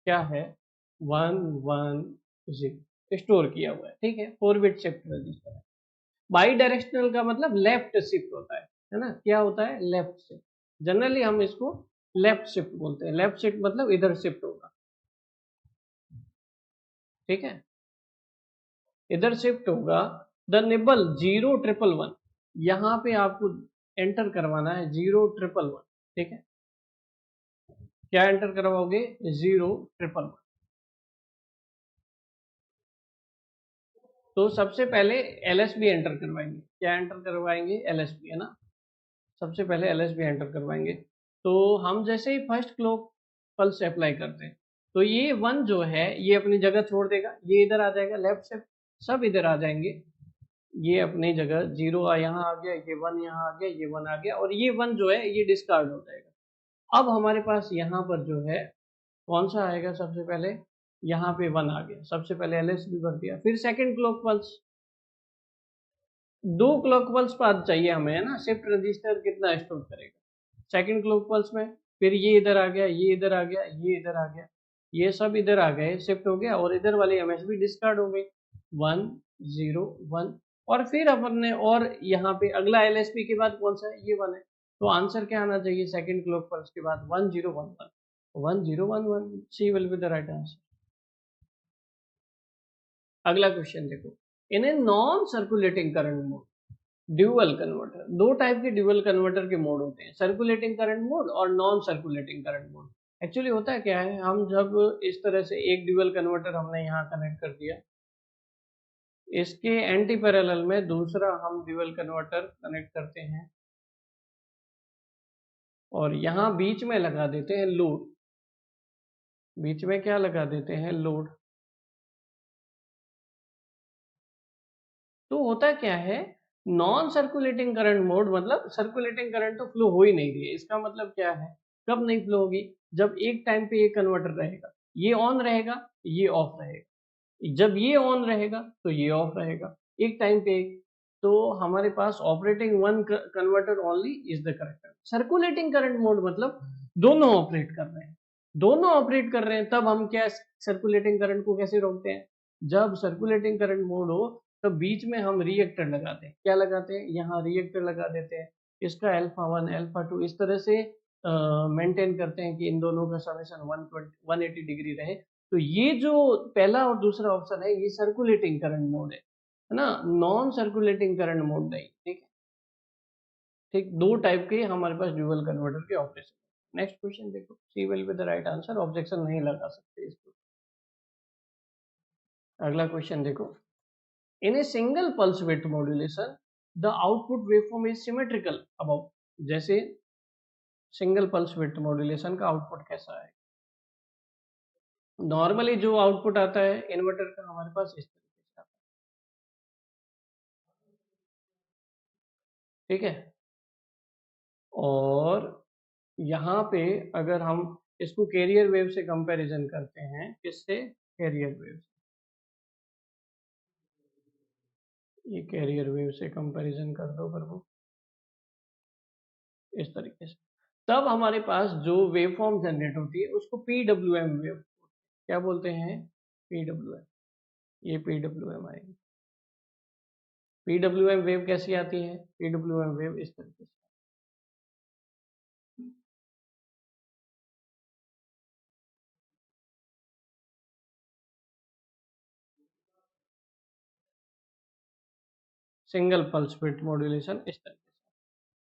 क्या है, 110 स्टोर किया हुआ है। ठीक है, 4-bit शिफ्ट रजिस्टर है। बाई डायरेक्शनल का मतलब लेफ्ट शिफ्ट होता है ना। क्या होता है, लेफ्ट शिफ्ट। जनरली हम इसको लेफ्ट शिफ्ट बोलते हैं, लेफ्ट शिफ्ट मतलब इधर शिफ्ट होगा। ठीक है, इधर शिफ्ट होगा। द निबल 0111, यहाँ पे आपको एंटर करवाना है 0111। ठीक है, क्या एंटर करवाओगे, 0111। तो सबसे पहले एलएसबी एंटर करवाएंगे, क्या एंटर करवाएंगे, एलएसबी, है ना। सबसे पहले एलएसबी एंटर करवाएंगे। तो हम जैसे ही फर्स्ट क्लॉक पल्स अप्लाई करते हैं तो ये 1 जो है ये अपनी जगह छोड़ देगा, ये इधर आ जाएगा, लेफ्ट से सब इधर आ जाएंगे, ये अपनी जगह 0 यहाँ आ गया, ये 1 यहाँ आ गया, ये 1 आ गया, और ये 1 जो है ये डिस्कार्ड हो जाएगा। अब हमारे पास यहाँ पर जो है कौन सा आएगा, सबसे पहले यहाँ पे 1 आ गया, सबसे पहले एलएसबी भर दिया। फिर second clock pulse, 2 clock pulse बाद चाहिए हमें, है ना। शिफ्ट रजिस्टर कितना स्टोर करेगा सेकंड क्लॉक पल्स में। फिर ये इधर आ गया, ये इधर आ गया, ये इधर आ गया, ये सब इधर आ गए, शिफ्ट हो गया, और इधर वाली एमएसबी डिस्कार्ड हो गई, 1 0 1। और फिर अपन ने, और यहाँ पे अगला एलएसबी के बाद कौन सा है, ये 1 है। तो आंसर क्या आना चाहिए सेकंड क्लॉक पल्स के बाद, 1011, 1011। C will be the right answer. अगला क्वेश्चन देखो, in a non circulating current mode dual converter, दो टाइप के ड्यूअल कन्वर्टर के मोड होते हैं, सर्कुलेटिंग करंट मोड और non circulating current mode. Actually होता है क्या है, हम जब इस तरह से एक ड्यूअल कन्वर्टर हमने यहाँ कनेक्ट कर दिया, इसके एंटी पैरेलल में दूसरा हम ड्यूअल कन्वर्टर कनेक्ट करते हैं और यहाँ बीच में लगा देते हैं लोड। बीच में क्या लगा देते हैं, लोड। तो होता क्या है, नॉन सर्कुलेटिंग करंट मोड मतलब सर्कुलेटिंग करंट तो फ्लो हो ही नहीं रही है। इसका मतलब क्या है, कब नहीं फ्लो होगी, जब एक टाइम पे ये कन्वर्टर रहेगा, ये ऑन रहेगा, ये ऑफ रहेगा। जब ये ऑन रहेगा तो ये ऑफ रहेगा, एक टाइम पे एक। तो हमारे पास operating one converter only is the correct. Circulating current mode मतलब दोनों ऑपरेट कर रहे हैं, दोनों ऑपरेट कर रहे हैं, तब हम क्या सर्कुलेटिंग करंट को कैसे रोकते हैं, जब सर्कुलेटिंग करंट मोड हो तो बीच में हम रिएक्टर लगाते हैं। क्या लगाते हैं, यहाँ रिएक्टर लगा देते हैं, इसका अल्फा 1 अल्फा 2 इस तरह से मेंटेन करते हैं कि इन दोनों का समेशन 180 डिग्री रहे। तो ये जो पहला और दूसरा ऑप्शन है, ये सर्कुलेटिंग करंट मोड है ना, नॉन सर्कुलेटिंग करंट मोड नहीं। ठीक है, ठीक, दो टाइप के हमारे पास ड्यूअल कन्वर्टर के ऑपरेशन। नेक्स्ट क्वेश्चन देखो, C will be the right answer, objection नहीं लगा सकते इसको। अगला क्वेश्चन देखो, in a single pulse width modulation the output waveform is symmetrical about. जैसे सिंगल पल्स विड्थ मॉड्यूलेशन का आउटपुट कैसा है, नॉर्मली जो आउटपुट आता है इन्वर्टर का हमारे पास इस तरीके से आता है। ठीक है, और यहाँ पे अगर हम इसको कैरियर वेव से कंपैरिजन करते हैं, किससे, कैरियर वेव से, ये कैरियर वेव से कंपैरिजन कर दो प्रभु इस तरीके से, तब हमारे पास जो वेव फॉर्म जनरेट होती है उसको पीडब्ल्यूएम वेव क्या बोलते हैं, पीडब्ल्यूएम। ये पीडब्ल्यूएम आएगी। पीडब्ल्यूएम वेव कैसी आती है, पीडब्ल्यूएम वेव इस तरीके से। सिंगल पल्स विड्थ मॉड्यूलेशन इस तरीके से।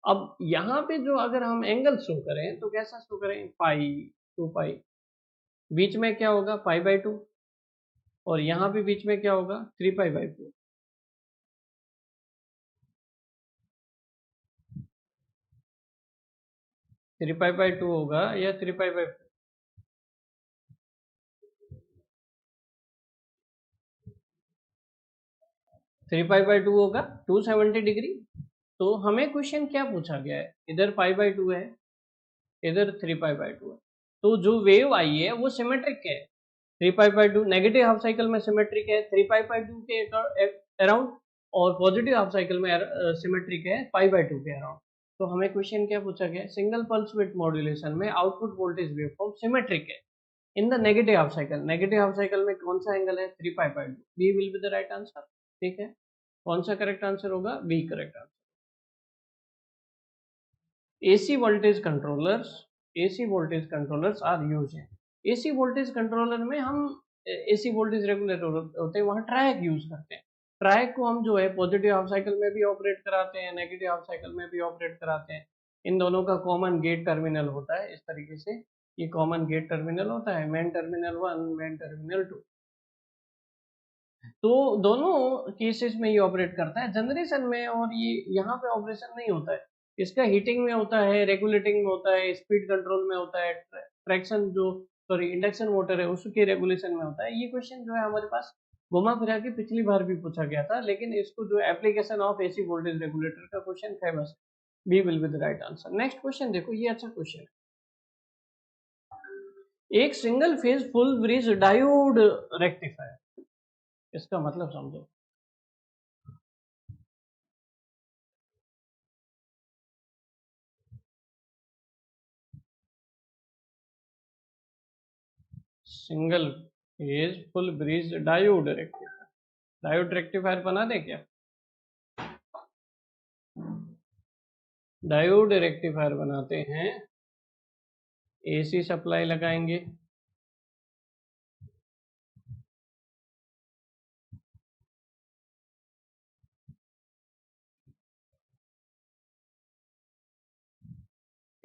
अब यहाँ पे जो अगर हम एंगल शो करें तो कैसा शो करें, पाई 2 पाई, बीच में क्या होगा पाई बाई 2, और यहाँ पे बीच में क्या होगा 3 पाई बाई 4। 3 पाई बाई 2 होगा या 3 पाई बाई 4, 3 पाई बाई 2 होगा 270 डिग्री। तो हमें क्वेश्चन क्या पूछा गया है, इधर पाई बाई 2 है, इधर 3 पाई बाई 2 है, तो जो वेव आई है वो सिमेट्रिक है। 3 pi by 2 negative half cycle में सिमेट्रिक है 3 पाई बाई 2 के अराउंड, और पॉजिटिव हाफ साइकिल में सिमेट्रिक है पाई बाई 2 के अराउंड। तो हमें क्वेश्चन क्या पूछा गया, सिंगल पल्स विड्थ मॉड्यूलेशन में आउटपुट वोल्टेज वेवफॉर्म सिमेट्रिक है in the negative half cycle. Negative half cycle में कौन सा एंगल है, 3 pi by 2, B will be the right answer. ठीक है, कौन सा करेक्ट आंसर होगा, B correct answer. AC voltage controllers, AC voltage controllers are used हैं। AC voltage controller में हम AC voltage regulator होते हैं, वहाँ ट्रैक यूज करते हैं। ट्रैक को हम जो है पॉजिटिव हाफ साइकिल में भी ऑपरेट कराते हैं, नेगेटिव हाफ साइकिल में भी ऑपरेट कराते हैं। इन दोनों का कॉमन गेट टर्मिनल होता है इस तरीके से, ये कॉमन गेट टर्मिनल होता है, मेन टर्मिनल 1, मेन टर्मिनल 2। तो दोनों केसेस में ये ऑपरेट करता है जनरेशन में, और ये यहाँ पे ऑपरेशन नहीं होता है, इसका हीटिंग में होता है, रेगुलेटिंग में होता है, स्पीड कंट्रोल में होता है, ट्रैक्शन जो सॉरी इंडक्शन मोटर है उसके रेगुलेशन में होता है। ये क्वेश्चन जो है हमारे पास घुमा फिरा के पिछली बार भी पूछा गया था, लेकिन इसको जो application of AC voltage regulator का क्वेश्चन फेमस है, B will be the right answer. Next question देखो, ये अच्छा क्वेश्चन है। एक single phase full bridge diode rectifier, इसका मतलब समझो। Single phase full bridge diode rectifier, diode rectifier बना दे क्या, डायोड रेक्टिफायर बनाते हैं, एसी सप्लाई लगाएंगे,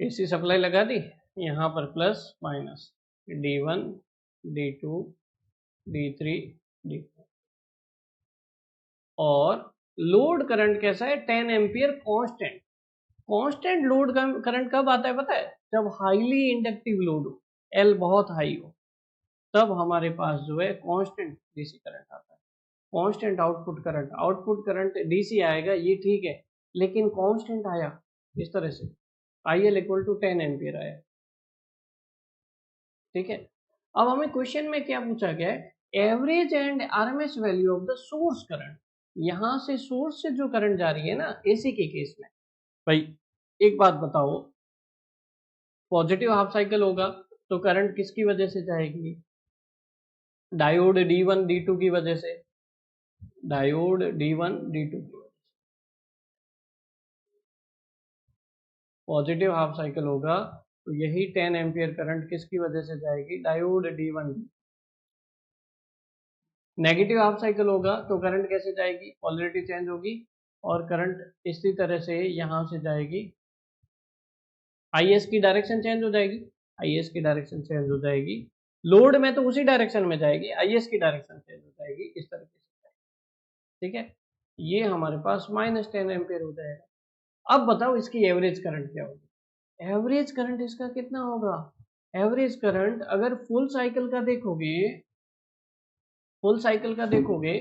एसी सप्लाई लगा दी, यहाँ पर plus minus D1 D2 D3 D4 और लोड करंट कैसा है 10 ampere constant. Constant load current कब आता है पता है, जब हाईली इंडक्टिव लोड हो, L बहुत हाई हो, तब हमारे पास जो है कांस्टेंट डीसी करंट आता है। कांस्टेंट आउटपुट करंट डीसी आएगा, ये ठीक है, लेकिन कांस्टेंट आया इस तरह से IL इक्वल टू 10 एम्पियर आया, ठीक है। अब हमें क्वेश्चन में क्या पूछा गया है, average and RMS value of the source current. यहां से सोर्स से जो करंट जा रही है ना एसी के केस में, भाई एक बात बताओ, पॉजिटिव हाफ साइकिल होगा तो करंट किसकी वजह से जाएगी, डायोड D1 D2 की वजह से, डायोड D1 D2 की वजह से। पॉजिटिव हाफ साइकिल होगा तो यही 10 एम्पियर करंट किसकी वजह से जाएगी, diode D1। Negative half cycle होगा तो करंट कैसे जाएगी, पोलैरिटी चेंज होगी और करंट इसी तरह से यहां से जाएगी, IS की डायरेक्शन चेंज हो जाएगी, IS की डायरेक्शन चेंज हो जाएगी, लोड में तो उसी डायरेक्शन में जाएगी, IS की डायरेक्शन चेंज हो जाएगी, इस तरीके से, ठीक है। ये हमारे पास -10 एम्पियर हो जाएगा। अब बताओ इसकी एवरेज करंट क्या होगी, एवरेज करंट इसका कितना होगा, एवरेज करंट अगर फुल साइकिल का देखोगे, फुल साइकिल का देखोगे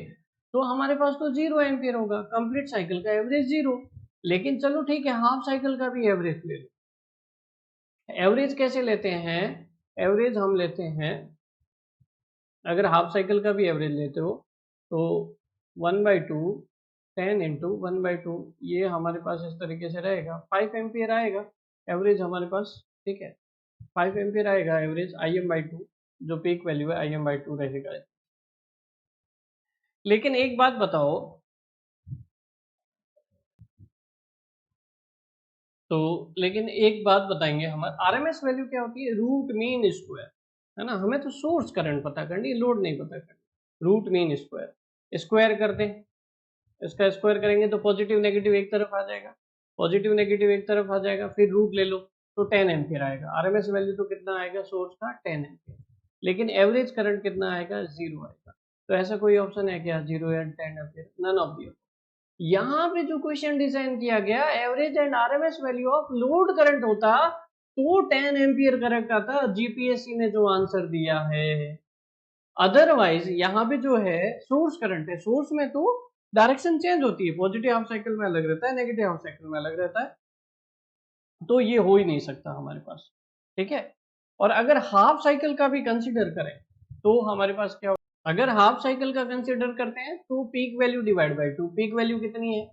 तो हमारे पास तो 0 एम्पियर होगा, कंप्लीट साइकिल का एवरेज 0। लेकिन चलो ठीक है, हाफ साइकिल का भी एवरेज ले लो। एवरेज कैसे लेते हैं, एवरेज हम लेते हैं, अगर हाफ साइकिल का भी एवरेज लेते हो तो 1/2 10 इंटू 1/2, ये हमारे पास इस तरीके से रहेगा, 5 एम्पियर आएगा एवरेज हमारे पास, ठीक है। 5 एम्पियर आएगा एवरेज Im/2, जो पीक वैल्यू है Im/2 रहेगा। लेकिन एक बात बताओ, तो लेकिन एक बात बताएंगे, हमारे आरएमएस वैल्यू क्या होती है, रूट मीन स्क्वायर, है ना। हमें तो सोर्स करंट पता करनी, लोड नहीं पता करनी। रूट मीन स्क्वायर, स्क्वायर करते हैं, इसका स्क्वायर करेंगे तो पॉजिटिव नेगेटिव एक तरफ आ जाएगा, पॉजिटिव नेगेटिव एक तरफ आ जाएगा, फिर रूट ले लो तो 10 एम्पियर आएगा। आरएमएस वैल्यू तो कितना आएगा सोर्स का, 10 एम्पियर, लेकिन एवरेज करंट कितना आएगा, 0 आएगा। तो ऐसा कोई ऑप्शन है क्या, 0 या 10 एम्पियर, नन ऑफ दी। यहाँ पे जो क्वेश्चन डिजाइन किया गया, average and RMS value of load current होता तो 10 एम्पियर करेक्ट आता, जीपीएससी ने जो आंसर दिया है। अदरवाइज यहाँ पे जो है सोर्स करंट है, सोर्स में तो डायरेक्शन चेंज होती है, पॉजिटिव हाफ साइकिल में अलग रहता है, नेगेटिव हाफ साइकिल में अलग रहता है, तो ये हो ही नहीं सकता हमारे पास, ठीक है। और अगर हाफ साइकिल का भी कंसिडर करें तो हमारे पास क्या, अगर हाफ साइकिल का कंसिडर करते हैं तो peak value divide by 2, peak value कितनी है,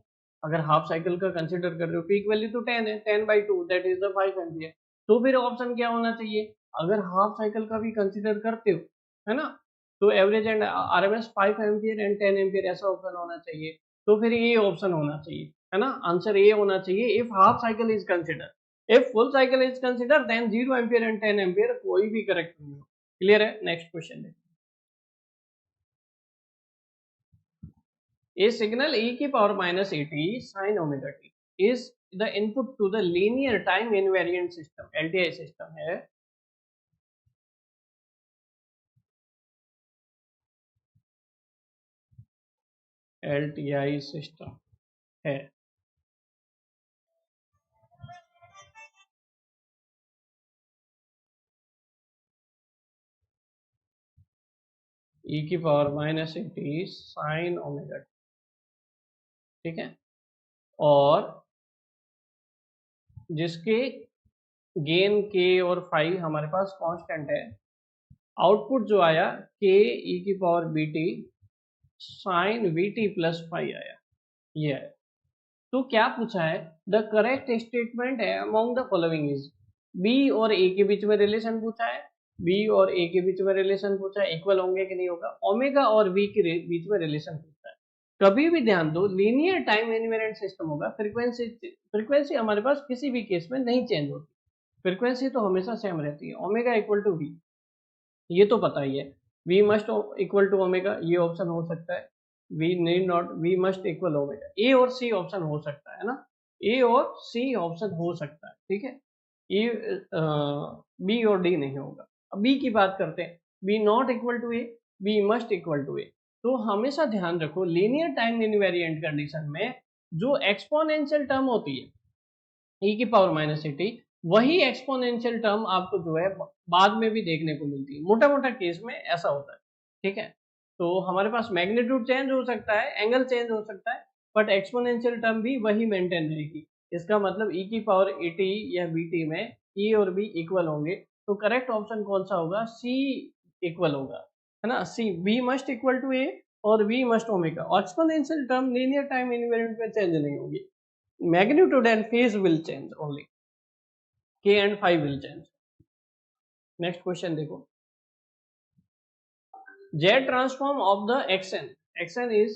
अगर हाफ साइकिल का कंसिडर कर रहे हो पीक वैल्यू तो 10 है, 10/2 दैट इज द 5 एम्पियर। तो फिर ऑप्शन क्या होना चाहिए, अगर हाफ साइकिल का भी कंसिडर करते हो, है ना, तो average and RMS 5 ampere and 10 ampere, ऐसा ऑप्शन होना चाहिए। तो फिर ये ऑप्शन होना चाहिए, है ना, आंसर ए होना चाहिए, if half cycle is consider. If full cycle is consider then 0 ampere and 10 ampere कोई भी करेक्ट नहीं हो। क्लियर है, नेक्स्ट क्वेश्चन देखिए। A signal e की power minus at sin omega t is the input to the linear time invariant system, LTI system है। LTI system है, e की power minus at sin omega t, ठीक है, और जिसके gain k और phi हमारे पास कांस्टेंट है, आउटपुट जो आया k e की power bt sin vt plus phi आया, ये है। तो क्या पूछा है, द करेक्ट स्टेटमेंट है among the following is, B और ए के बीच में रिलेशन पूछा है, बी और ए के बीच में रिलेशन पूछा है, इक्वल होंगे कि नहीं होगा, ओमेगा और वी के बीच में रिलेशन पूछा है। कभी भी ध्यान दो, लीनियर टाइम इनवेरिएंट सिस्टम होगा, फ्रीक्वेंसी हमारे पास किसी भी केस में नहीं चेंज होती, फ्रीक्वेंसी तो हमेशा सेम रहती है, ओमेगा इक्वल टू वी, ये तो पता ही है, we must equal to omega, ये ऑप्शन हो सकता है, we need not, we must equal omega, A और सी ऑप्शन हो सकता है ना, ए और सी ऑप्शन हो सकता है, ठीक है। ये बी और डी नहीं होगा। अब बी की बात करते हैं, B not equal to A, B must equal to A. तो हमेशा ध्यान रखो लीनियर टाइम इनवेरिएंट कंडीशन में जो एक्सपोनेंशियल टर्म होती है e की पावर माइनस ए टी, वही एक्सपोनेंशियल टर्म आपको जो है बाद में भी देखने को मिलती है। मोटा मोटा केस में ऐसा होता है, ठीक है। तो हमारे पास मैग्नीट्यूड चेंज हो सकता है, एंगल चेंज हो सकता है, बट एक्सपोनेंशियल टर्म भी वही मेंटेन रहेगी। इसका मतलब e की पावर ए टी या बी टी में e और b इक्वल होंगे। तो करेक्ट ऑप्शन कौन सा होगा? c इक्वल होगा, है ना। c b must equal to a और b must omega. Exponential term linear time invariant में चेंज नहीं होगी। Magnitude and phase will change only. K and phi will change. Next question देखो, Z transform of the xn. xn is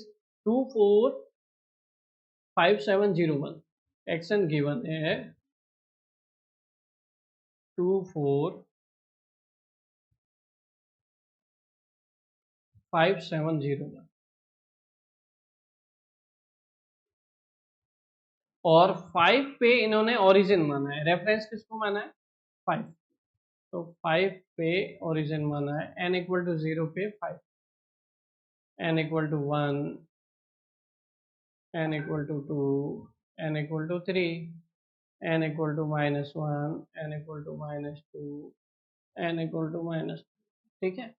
245701. xn given है 245701 और 5 पे इन्होंने origin माना है। रेफरेंस किसको माना है? 5। तो 5 पे ओरिजिन माना है। n इक्वल टू 0 पे 5, n equal to 1, n equal to 2, n equal to 3, n equal to -1, n equal to -2, n equal to -2, ठीक है।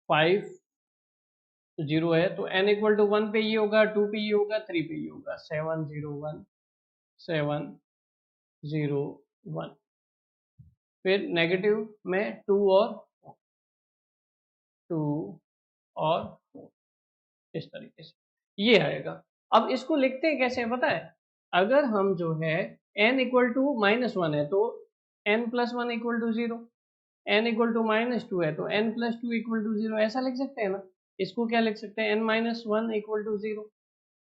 5 0 है तो n इक्वल टू 1 पे ये होगा, 2 पे ये होगा, 3 पे ये होगा। 7 0 1 7 0 1। फिर नेगेटिव में 2 और 4 इस तरीके से ये आएगा। अब इसको लिखते हैं कैसे पता है? अगर हम जो है n इक्वल टू -1 है तो n plus 1 equal to 0, n equal to -2 है तो n प्लस 2 इक्वल टू 0, ऐसा लिख सकते हैं ना। इसको क्या लिख सकते हैं? n minus 1 equal to 0।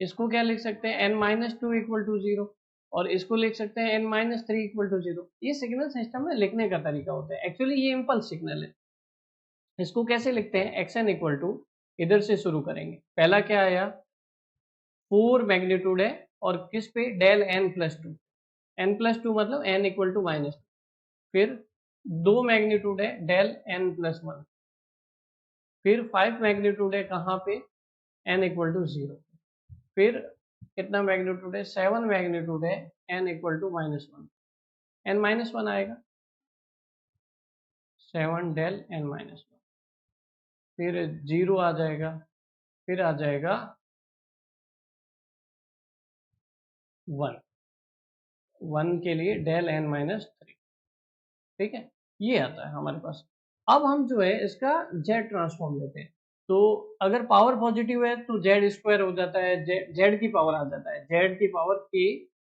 इसको क्या लिख सकते हैं? n minus 2 equal to 0। और इसको लिख सकते हैं n माइनस 3 इक्वल टू 0। ये सिग्नल सिस्टम में लिखने का तरीका होता है। एक्चुअली ये इम्पल्स सिग्नल है। इसको कैसे लिखते हैं? xn इक्वल टू, इधर से शुरू करेंगे। पहला क्या आया? 4 मैग्नीट्यूड है और किस पे? Del n plus 2। n plus 2 मतलब n इक्वल टू -2। फिर 2 मैग्नीट्यूड है डेल n प्लस 1। फिर 5 मैग्नीट्यूड है कहाँ पे? n equal to 0। फिर कितना मैग्नीट्यूड है? 7 मैग्नीट्यूड है n equal to -1। n minus 1 आएगा, 7 डेल n माइनस 1। फिर 0 आ जाएगा, फिर आ जाएगा 1, 1 के लिए डेल n माइनस 3, ठीक है। ये आता है हमारे पास। अब हम जो है इसका जेड ट्रांसफॉर्म लेते हैं। तो अगर पावर पॉजिटिव है तो जेड स्क्वायर हो जाता है, जेड की पावर आ जाता है, जेड की पावर के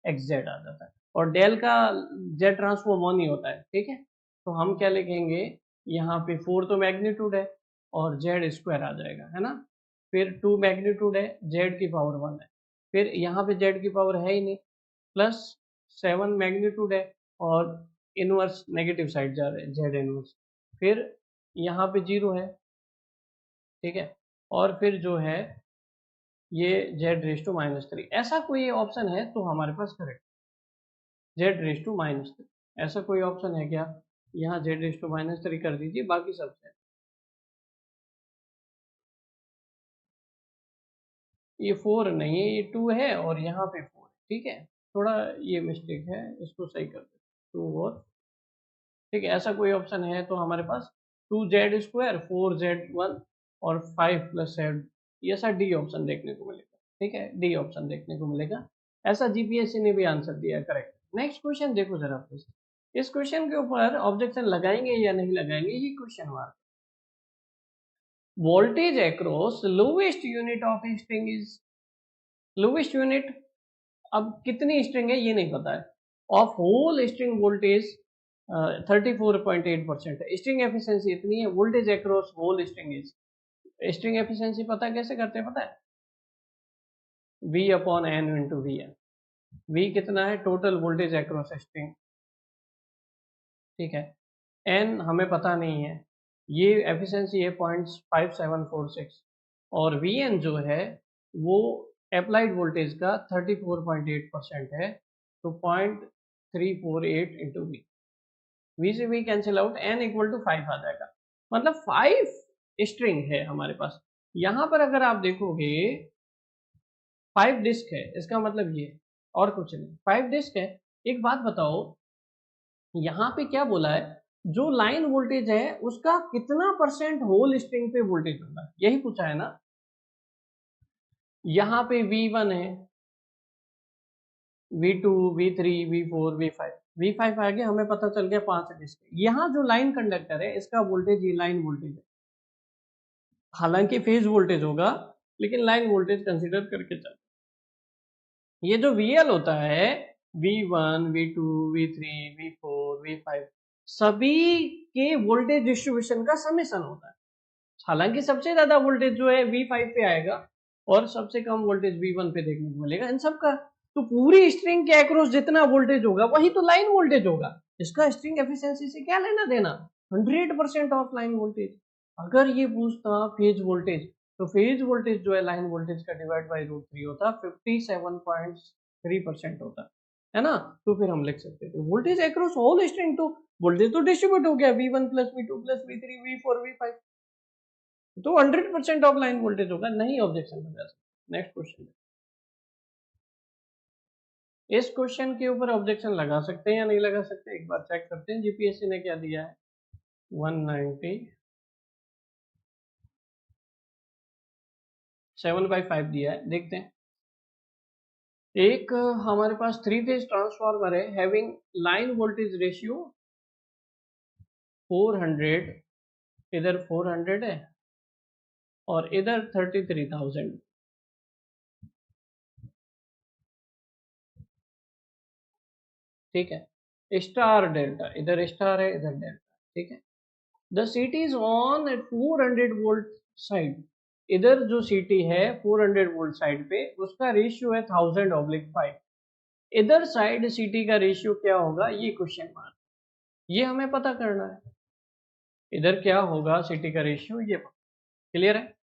एक्स जेड आ जाता है। और डेल का जेड ट्रांसफॉर्म 1 ही होता है, ठीक है। तो हम क्या लिखेंगे? यहाँ पे 4 तो मैग्नीट्यूड है और जेड स्क्वायर आ जाएगा, है ना। फिर 2 मैग्नीट्यूड है, जेड की पावर 1 है। फिर यहाँ पे जेड की पावर है ही नहीं, प्लस 7 मैग्नीट्यूड है और इनवर्स नेगेटिव साइड जा रहे हैं, जेड इनवर्स। फिर यहाँ पे 0 है, ठीक है। और फिर जो है ये जेड रेस टू -3, ऐसा कोई ऑप्शन है तो हमारे पास करेक्ट। जेड रेस टू -3 ऐसा कोई ऑप्शन है क्या? यहाँ जेड रेस टू -3 कर दीजिए, बाकी सब है। ये 4 नहीं है, ये 2 है और यहाँ पे 4 है, ठीक है। थोड़ा ये मिस्टेक है, इसको सही कर दे। 2 और, ठीक है। ऐसा कोई ऑप्शन है तो हमारे पास 2z स्क्वायर 4z1 और 5 प्लस z, ये ऐसा डी ऑप्शन देखने को मिलेगा, ठीक है। डी ऑप्शन देखने को मिलेगा। ऐसा जीपीएससी ने भी आंसर दिया है, करेक्ट। नेक्स्ट क्वेश्चन देखो जरा प्लीज। इस क्वेश्चन के ऊपर ऑब्जेक्शन लगाएंगे या नहीं लगाएंगे, ये question mark. Voltage across lowest unit of string is, lowest unit अब कितनी स्ट्रिंग है ये नहीं पता है। ऑफ होल स्ट्रिंग वोल्टेज 34.8% है। स्ट्रिंग एफिशिएंसी इतनी है। Voltage across whole string is, string efficiency पता कैसे करते हैं? पता है? V upon n into V n. V कितना है? टोटल वोल्टेज अक्रॉस स्ट्रिंग, ठीक है। n हमें पता नहीं है, ये एफिशिएंसी है 0.5746 और Vn जो है वो अप्लाइड वोल्टेज का 34.8% है। तो 0.348 इंटू वी से V cancel out, n equal to 5 आ जाएगा। मतलब 5 स्ट्रिंग है हमारे पास। यहां पर अगर आप देखोगे 5 डिस्क है, इसका मतलब ये और कुछ नहीं, 5 डिस्क है। एक बात बताओ, यहाँ पे क्या बोला है, जो लाइन वोल्टेज है उसका कितना परसेंट होल स्ट्रिंग पे वोल्टेज होगा, यही पूछा है ना। यहाँ पे V1 है, V2, V3, V4, V5, V5 आगे हमें पता चल गया 5 डिस्क। यहाँ जो लाइन कंडक्टर है इसका वोल्टेज ये लाइन वोल्टेज है, हालांकि फेज वोल्टेज होगा लेकिन लाइन वोल्टेज कंसीडर करके चल। ये जो VL होता है, V1, V2, V3, V4, V5, सभी के वोल्टेज डिस्ट्रीब्यूशन का समेशन होता है। हालांकि सबसे ज्यादा वोल्टेज जो है V5 पे आएगा और सबसे कम वोल्टेज V1 पे देखने को मिलेगा इन सब का। तो पूरी स्ट्रिंग के अक्रॉस जितना वोल्टेज होगा वही तो लाइन वोल्टेज होगा। इसका स्ट्रिंग एफिशिएंसी से क्या लेना देना, 100% ऑफ लाइन वोल्टेज। अगर ये पूछता फेज वोल्टेज, तो फेज वोल्टेज जो है लाइन वोल्टेज का डिवाइड बाई √3 होता, 57.3% होता है ना। तो फिर हम लिख सकते थे वोल्टेज अक्रॉस होल स्ट्रिंग, तो वोल्टेज तो डिस्ट्रीब्यूट हो गया V1 plus V2 plus V3 V4 V5, तो 100% ऑफ लाइन वोल्टेज होगा, नहीं ऑब्जेक्शन लगा सकते। नेक्स्ट क्वेश्चन, इस क्वेश्चन के ऊपर ऑब्जेक्शन लगा सकते हैं या नहीं लगा सकते, एक बार चेक करते हैं। जीपीएससी ने क्या दिया है, 190 7/5 दिया है, देखते हैं। एक हमारे पास 3 फेज ट्रांसफार्मर है हैविंग लाइन वोल्टेज रेशियो 400, इधर 400 है और इधर 33,000। ठीक है, स्टार डेल्टा, इधर स्टार है इधर डेल्टा। ठीक है, the CT is on at 400 volt side, इधर जो सीटी है 400 वोल्ट साइड पे उसका रेशियो है 1000/5, इधर साइड सीटी का रेशियो क्या होगा, ये क्वेश्चन मार्क, ये हमें पता करना है। इधर क्या होगा सीटी का रेशियो, ये क्लियर है।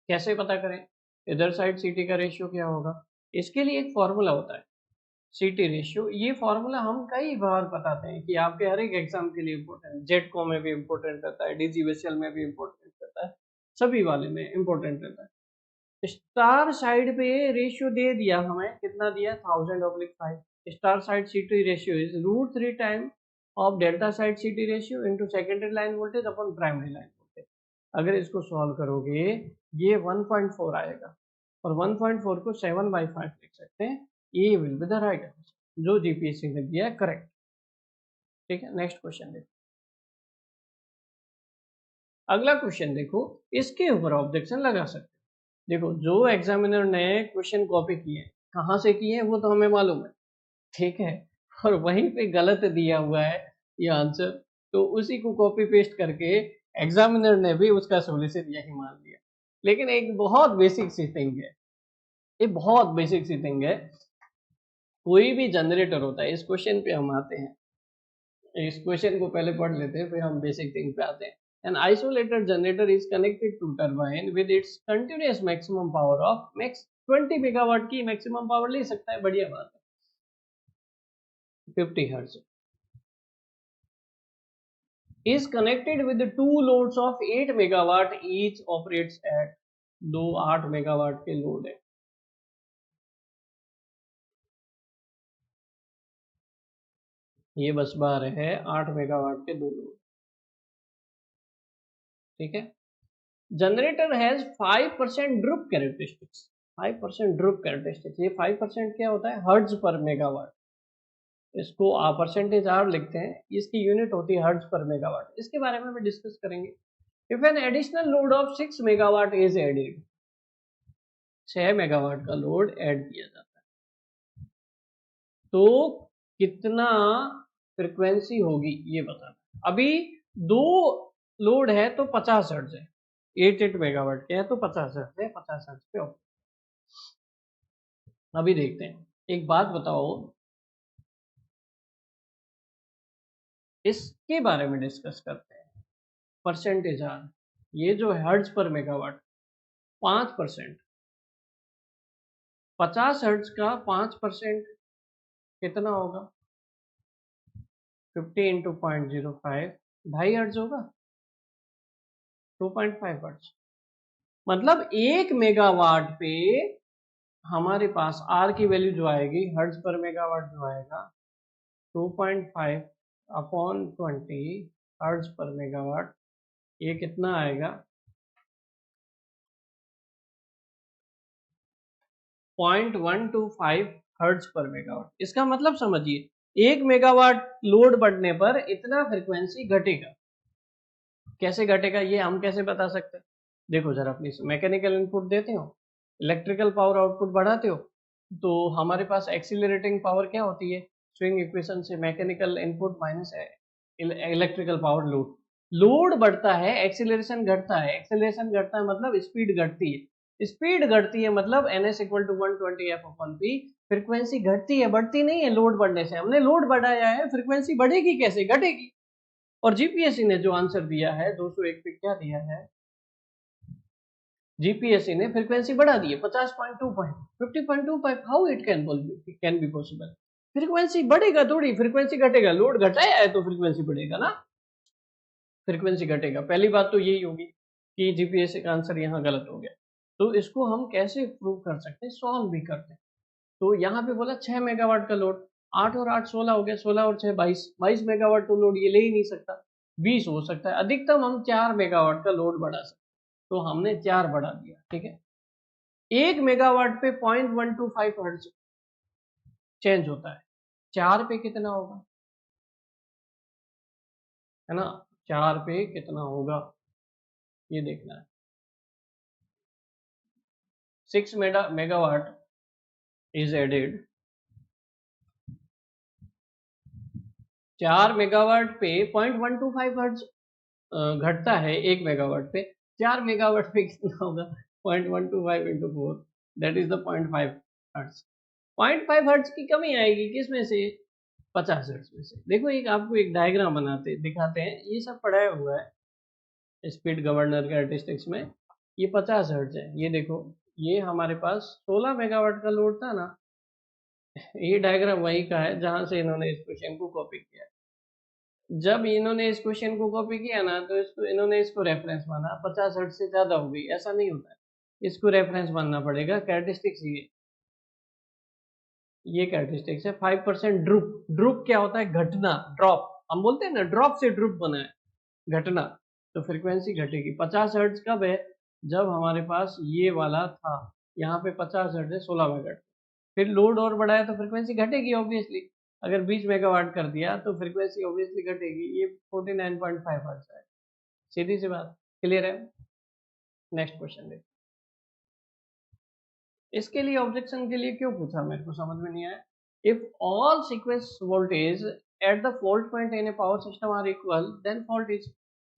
कैसे पता करें इधर साइड सीटी का रेशियो क्या होगा, इसके लिए एक फॉर्मूला होता है सीटी रेशियो। ये फॉर्मूला हम कई बार बताते हैं कि आपके हर एक एग्जाम के लिए इम्पोर्टेंट, जेटको में भी इम्पोर्टेंट रहता है, डीजीवीएसएल में भी इम्पोर्टेंट रहता है, सभी वाले में इम्पोर्टेंट रहता है। स्टार साइड पे रेशियो दे दिया हमें, कितना दिया, 1000/5। Star side CT ratio is √3 time of delta side CT ratio into secondary line voltage upon primary line voltage. अगर इसको सॉल्व करोगे ये 1.4 आएगा और 1.4 को 7/5 लिख सकते हैं। A will be the right answer, जो जीपीएससी ने दिया है करेक्ट। ठीक है, नेक्स्ट क्वेश्चन देखो। अगला क्वेश्चन देखो, इसके ऊपर ऑब्जेक्शन लगा सकते। देखो, जो एग्जामिनर ने क्वेश्चन कॉपी किए कहाँ से किए हैं वो तो हमें मालूम है, ठीक है, और वहीं पे गलत दिया हुआ है ये आंसर, तो उसी को कॉपी पेस्ट करके एग्जामिनर ने भी उसका सॉल्यूशन यही मान लिया। लेकिन एक बहुत बेसिक सी थिंग है, ये बहुत बेसिक सी थिंग है, कोई भी जनरेटर होता है, इस क्वेश्चन पे हम आते हैं, इस क्वेश्चन को पहले पढ़ लेते हैं फिर हम बेसिक थिंग पे आते हैं। An isolated generator is connected to turbine with its continuous maximum power of max 20 megawatt की मैक्सिमम पावर ले सकता है, बढ़िया बात है। 50 hertz is connected with the two loads of 8 megawatt each operates at, दो 8 मेगावाट के लोड है। ये बस बार है 8 मेगावाट के दो लोड। ठीक है, generator has 5% drupe characteristics, 5% drupe characteristics, ये 5% क्या होता है, हर्ट्ज पर मेगावाट, इसको परसेंटेज आर लिखते हैं, इसकी यूनिट होती है हर्ट्ज पर मेगावाट। इसके बारे में भी डिस्कस करेंगे। If an additional load of 6 megawatt is added, 6 megawatt का लोड ऐड किया जाता है तो कितना फ्रिक्वेंसी होगी ये बताना। अभी दो लोड है तो 50 हर्ट्ज है, 8 मेगावाट के है तो 50 हर्ट्ज है, 50 हर्ट्ज पे होगा। अभी देखते हैं, एक बात बताओ, इसके बारे में डिस्कस करते हैं। परसेंटेज आर, ये जो हर्ट्ज पर मेगावाट 5%, 50 हर्ट्ज का 5% कितना होगा 50 इंटू 0.05 2.5 हर्ट्ज होगा 2.5 हर्ट्ज। मतलब 1 मेगावाट पे हमारे पास आर की वैल्यू जो आएगी हर्ट्ज पर मेगावाट जो आएगा 2.5 अपॉन 20 हर्ट्ज पर मेगावाट, ये कितना आएगा 0.125 हर्ट्ज पर मेगावाट। इसका मतलब समझिए 1 मेगावाट लोड बढ़ने पर इतना फ्रीक्वेंसी घटेगा। कैसे घटेगा ये हम कैसे बता सकते हैं? देखो जरा प्लीज, मैकेनिकल इनपुट देते हो, इलेक्ट्रिकल पावर आउटपुट बढ़ाते हो, तो हमारे पास एक्सीलरेटिंग पावर क्या होती है? स्विंग इक्वेशन से mechanical input minus electrical power load. Load बढ़ता है एक्सीलरेशन घटता है, एक्सीलरेशन घटता है मतलब स्पीड घटती है, स्पीड घटती है मतलब ns equal to 120 f upon p। Frequency घटती है बढ़ती नहीं है लोड बढ़ने से, हमने लोड बढ़ाया है, फ्रीक्वेंसी बढ़ेगी कैसे? घटेगी। और जीपीएससी ने जो आंसर दिया है 201 पे क्या दिया है? जीपीएससी ने फ्रीक्वेंसी बढ़ा दी है 50.25 how it can be possible? Frequency बढ़ेगा थोड़ी, फ्रीक्वेंसी घटेगा, लोड घटाया है तो फ्रीक्वेंसी बढ़ेगा ना, फ्रीक्वेंसी घटेगा। पहली बात तो यही होगी कि जीपीएससी का आंसर यहाँ गलत हो गया। तो इसको हम कैसे प्रूव कर सकते हैं? सॉल्व भी करते हैं। तो यहाँ पे बोला 6 मेगावाट का लोड, 8 और 8 16 हो गया, 16 और 6 22 मेगावाट तो लोड ये ले ही नहीं सकता, 20 हो सकता है, अधिकतम हम 4 मेगावाट का लोड बढ़ा सकते, तो हमने 4 बढ़ा दिया। ठीक है, 1 मेगावाट पे 0.125 हर्ट्ज चेंज होता है, 4 पे कितना होगा, है ना? 4 पे कितना होगा ये देखना है। 6 मेगावाट इज एडेड, 4 मेगावाट पे 0.125 हर्ट्ज घटता है 1 मेगावाट पे, 4 मेगावाट पे कितना होगा 0.125 into 4, that is the 0.5 hertz. 0.5 hertz की कमी आएगी किसमें से? 50 हर्ट्ज में से। देखो एक आपको एक डायग्राम बनाते दिखाते हैं, ये सब पढ़ाया हुआ है स्पीड गवर्नर कैरेक्टरिस्टिक्स में। ये 50 हर्ट्ज है, ये देखो, ये हमारे पास 16 मेगावाट का लोड था ना, ये डायग्राम वही का है जहां से इन्होंने इस क्वेश्चन को कॉपी किया। जब इन्होंने इस क्वेश्चन को कॉपी किया ना, तो इन्होंने इसको रेफरेंस माना, 50 हर्ट्ज से ज्यादा हो गई, ऐसा नहीं होता है, इसको रेफरेंस मानना पड़ेगा। कैरेक्टरिस्टिक्स ये कैरेक्टरिस्टिक्स है। 5% ड्रूप, ड्रूप क्या होता है? घटना, ड्रॉप, हम बोलते हैं ना ड्रॉप से ड्रूप बना है, घटना, तो फ्रीक्वेंसी घटेगी। 50 हर्ट्ज कब है? जब हमारे पास ये वाला था, यहाँ पे 50 हर्ट्ज है 16 मेगाहर्ट्ज, फिर लोड और बढ़ाया तो फ्रीक्वेंसी घटेगी ऑब्वियसली। अगर 20 मेगावाट कर दिया तो फ्रीक्वेंसी ऑब्वियसली घटेगी। ये 49.5 हर्ट्ज है, सीधी सी बात, क्लियर है? नेक्स्ट क्वेश्चन देखो। इसके लिए ऑब्जेक्शन के लिए क्यों पूछा मेरे को समझ में नहीं आया। If all sequence voltage at the fault point in a power system are equal then fault is,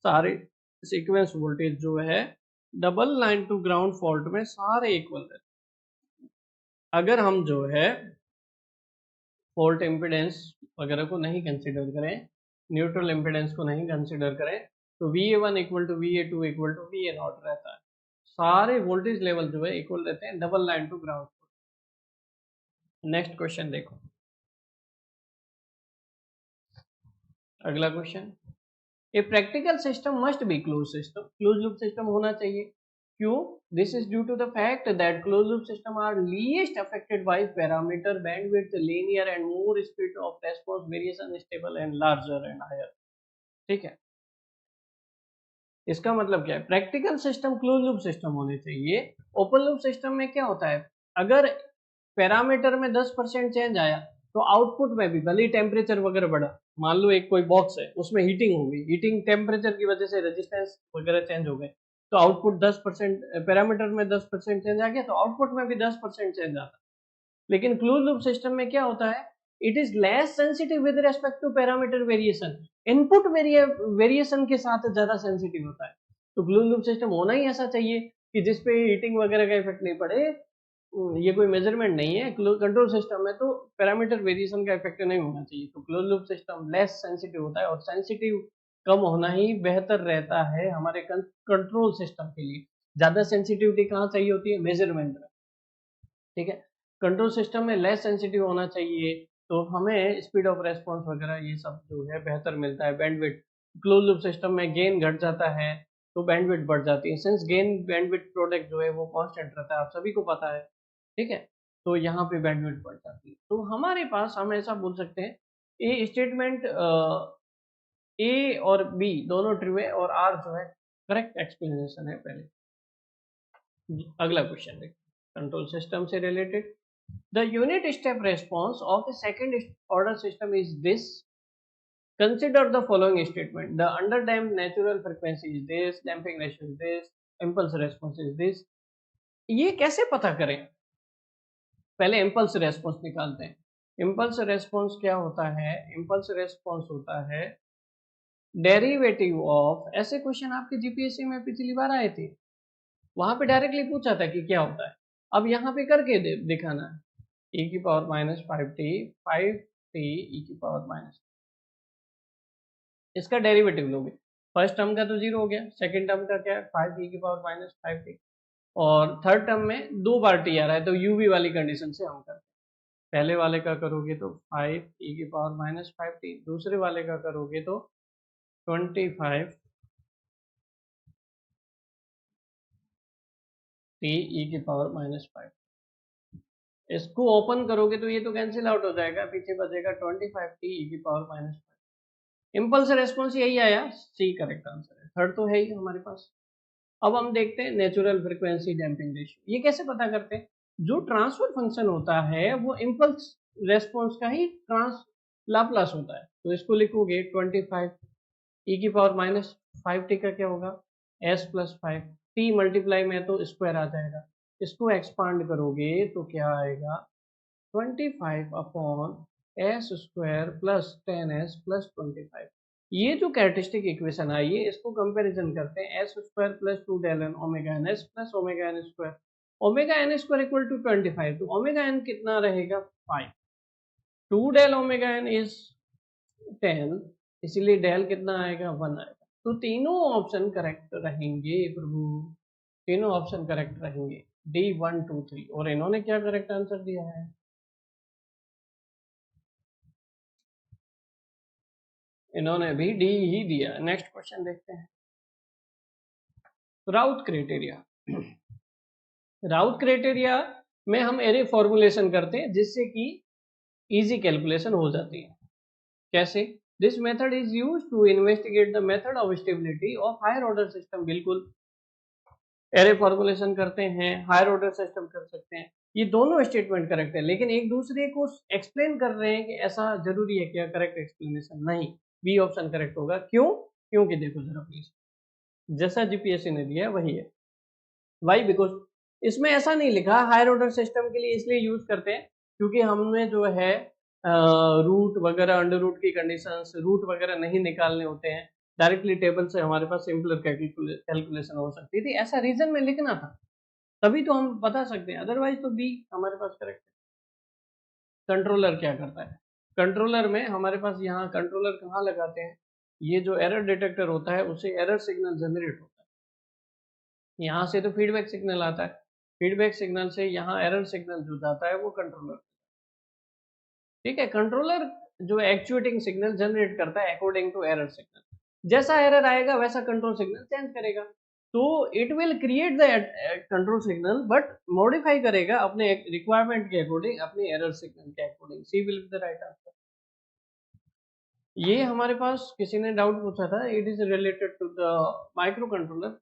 सारे सीक्वेंस वोल्टेज जो है double line to ground fault में सारे इक्वल है। अगर हम जो है फॉल्ट इम्पिडेंस वगैरह को नहीं कंसिडर करें, न्यूट्रल इम्पिडेंस को नहीं कंसिडर करें, तो VA1 equal to VA2 equal to VA0 रहता है। सारे वोल्टेज लेवल जो है इक्वल रहते हैं double line to ground. Next question देखो, अगला question, a practical system must be close system, close loop system होना चाहिए। क्यों? This is due to the fact that close loop system are least affected by parameter bandwidth linear and more speed of response variation stable and larger and higher. ठीक है, इसका मतलब क्या है? Practical system close loop system होने चाहिए। Open loop system में क्या होता है, अगर पैरामीटर में 10% चेंज आया तो आउटपुट में भी भले ही टेम्परेचर वगैरह बढ़ा, मान लो एक कोई बॉक्स है उसमें हीटिंग हो गई, हीटिंग टेम्परेचर की वजह से रेजिस्टेंस वगैरह चेंज हो गए, तो आउटपुट 10%, पैरामीटर में 10% चेंज आ गया तो आउटपुट में भी 10% चेंज आता है। लेकिन क्लोज लूप सिस्टम में क्या होता है, it is less sensitive with respect to parameter variation, input variation के साथ ज्यादा सेंसिटिव होता है। तो क्लोज लूप सिस्टम होना ही ऐसा चाहिए कि जिसपे हीटिंग वगैरह का इफेक्ट नहीं पड़े। ये कोई मेजरमेंट नहीं है, कंट्रोल सिस्टम में तो पैरामीटर वेरिएशन का इफेक्ट नहीं होना चाहिए। तो close loop system less sensitive होता है, और सेंसिटिव कम होना ही बेहतर रहता है हमारे कंट्रोल सिस्टम के लिए। ज्यादा सेंसिटिविटी कहाँ चाहिए होती है? मेजरमेंट में। ठीक है, कंट्रोल सिस्टम में लेस सेंसिटिव होना चाहिए, तो हमें स्पीड ऑफ रेस्पॉन्स वगैरह ये सब जो है बेहतर मिलता है। बैंडविड्थ, क्लोज लूप सिस्टम में गेन घट जाता है तो बैंडविड्थ बढ़ जाती है। सिंस गेन बैंडविड्थ प्रोडक्ट जो है वो कांस्टेंट रहता है, आप सभी को पता है, ठीक है, तो यहाँ पे बैंडविड्थ बढ़ जाती है। तो हमारे पास हम ऐसा बोल सकते हैं ये स्टेटमेंट ए और बी दोनों ट्रू है और आर जो है करेक्ट एक्सप्लेनेशन है। पहले अगला क्वेश्चन देखिए कंट्रोल सिस्टम से related. The unit step response of A second order system is this. Consider the following statement. The underdamped natural frequency is this, damping ratio is this, impulse response is this. ये कैसे पता करें? पहले impulse response निकालते हैं। impulse response क्या होता है? impulse response होता है डेरिवेटिव ऑफ, ऐसे क्वेश्चन आपके जीपीएससी में पिछली बार आए थे, वहां पे डायरेक्टली पूछा था कि क्या होता है। अब यहाँ पे करके दिखाना है। e की पावर माइनस 5t e की पावर माइनस, इसका डेरिवेटिव लोगे, फर्स्ट टर्म का तो 0 हो गया, सेकंड टर्म का क्या है 5e की पावर माइनस 5t, और थर्ड टर्म में 2 बार t आ रहा है तो uv वाली कंडीशन से हम करते हैं। पहले वाले का करोगे तो 5e की पावर माइनस 5t, दूसरे वाले का करोगे तो 25 t e की पावर माइनस 5। इसको ओपन करोगे तो ये तो कैंसिल आउट हो जाएगा, पीछे बचेगा 25 t e की पावर माइनस 5। इम्पल्स रेस्पॉन्स यही आया, सी करेक्ट आंसर है, थर्ड तो है ही हमारे पास। अब हम देखते हैं नेचुरल फ्रीक्वेंसी डैम्पिंग रेशियो। ये कैसे पता करते हैं? जो ट्रांसफर फंक्शन होता है वो इम्पल्स रेस्पॉन्स का ही ट्रांस लाप्लास होता है। तो इसको लिखोगे 25 e की पावर माइनस 5t का क्या होगा s प्लस 5, t मल्टीप्लाई में तो स्क्वायर आ जाएगा, इसको एक्सपांड करोगे तो क्या आएगा 25 upon S square plus 10s plus 25। ये जो कैरेक्टरिस्टिक इक्वेशन आई है इसको कंपैरिजन करते हैं, s square plus 2 del n omega n s plus omega n square, omega n square equal to 25, तो ओमेगा एन कितना रहेगा 5, 2 डेल ओमेगा एन इज 10, इसीलिए डेल कितना आएगा 1 आएगा। तो तीनों ऑप्शन करेक्ट रहेंगे प्रभु, तीनों ऑप्शन करेक्ट रहेंगे, डी 1 2 3। और इन्होंने क्या करेक्ट आंसर दिया है? इन्होंने भी डी ही दिया। नेक्स्ट क्वेश्चन देखते हैं। राउट क्राइटेरिया। राउट क्राइटेरिया में हम एरे फॉर्मुलेशन करते हैं जिससे कि इजी कैलकुलेशन हो जाती है। कैसे? This method is use to investigate the method of stability of higher order system. बिल्कुल एरे फॉर्मुलेशन करते हैं, हायर ऑर्डर सिस्टम कर सकते हैं, ये दोनों स्टेटमेंट करेक्ट है, लेकिन एक दूसरे को एक्सप्लेन कर रहे हैं कि ऐसा जरूरी है क्या करेक्ट एक्सप्लेनेशन? नहीं, बी ऑप्शन करेक्ट होगा। क्यों? क्योंकि देखो जरा प्लीज, जैसा जीपीएससी ने दिया वही है। वाई? बिकॉज इसमें ऐसा नहीं लिखा हायर ऑर्डर सिस्टम के लिए, इसलिए यूज करते हैं क्योंकि हमने जो है रूट वगैरह, अंडर रूट की कंडीशंस, रूट वगैरह नहीं निकालने होते हैं, डायरेक्टली टेबल से हमारे पास सिंपलर कैलकुलेशन हो सकती थी, ऐसा रीजन में लिखना था, तभी तो हम बता सकते हैं, अदरवाइज तो बी हमारे पास करेक्ट है। कंट्रोलर क्या करता है? कंट्रोलर में हमारे पास यहाँ कंट्रोलर कहाँ लगाते हैं? ये जो एरर डिटेक्टर होता है उससे एरर सिग्नल जनरेट होता है, यहाँ से तो फीडबैक सिग्नल आता है, फीडबैक सिग्नल से यहाँ एरर सिग्नल जो जाता है वो कंट्रोलर, ठीक है। कंट्रोलर जो एक्चुएटिंग सिग्नल जनरेट करता है अकॉर्डिंग टू एरर सिग्नल, जैसा एरर आएगा वैसा कंट्रोल सिग्नल चेंज करेगा। तो it will create the control signal but modify करेगा अपने रिक्वायरमेंट के अकॉर्डिंग, अपने एरर सिग्नल के according. C will be the right answer. ये हमारे पास किसी ने डाउट पूछा था, it is related to the micro controller,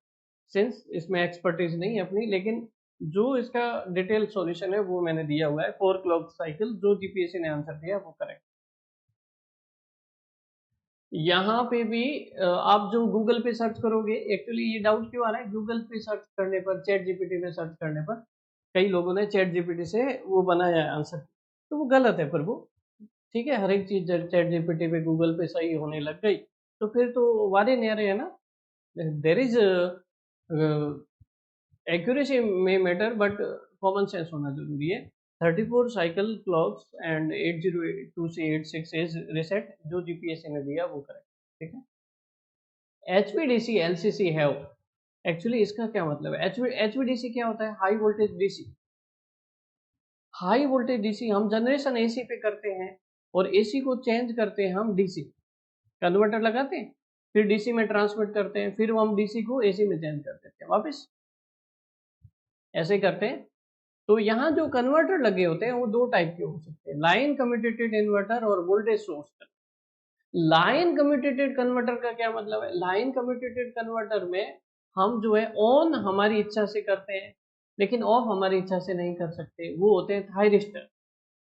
since इसमें एक्सपर्टीज नहीं अपनी, लेकिन जो इसका डिटेल सॉल्यूशन है वो मैंने दिया हुआ है, 4 क्लॉक साइकिल, जो जीपीएससी ने आंसर दिया वो करेक्ट। यहाँ पे भी आप जो गूगल पे सर्च करोगे, एक्चुअली ये डाउट क्यों आ रहा है, गूगल पे सर्च करने पर, चैट जीपीटी में सर्च करने पर कई लोगों ने चैट जीपीटी से वो बनाया है आंसर, तो वो गलत है प्रभु, ठीक है। हर एक चीज चैट जीपीटी पे, गूगल पे सही होने लग गई तो फिर तो वारे न्यारे है ना। देर इज एक्यूरेसी में मैटर बट कॉमन सेंस होना जरूरी है। 34 साइकिल क्लॉक्स एंड 802 से 86 इज रीसेट, जो जीपीएससी ने दिया वो करेक्ट, ठीक है। एचवीडीसी एलसीसी हैव, एक्चुअली इसका क्या मतलब है? एचवीडीसी क्या होता है? High voltage DC. High voltage DC हम जनरेशन एसी पे करते हैं, और एसी को चेंज करते हैं हम डीसी, कन्वर्टर लगाते हैं, फिर डीसी में ट्रांसमिट करते हैं, फिर हम डीसी को एसी में चेंज कर देते हैं वापस, ऐसे करते हैं। तो यहाँ जो कन्वर्टर लगे होते हैं वो दो टाइप के हो सकते हैं, लाइन कम्यूटेटेड इन्वर्टर और voltage source converter. Line commutated converter का क्या मतलब है? लाइन कम्यूटेटेड कन्वर्टर में हम जो है ऑन हमारी इच्छा से करते हैं, लेकिन ऑफ हमारी इच्छा से नहीं कर सकते। वो होते हैं थायरिस्टर,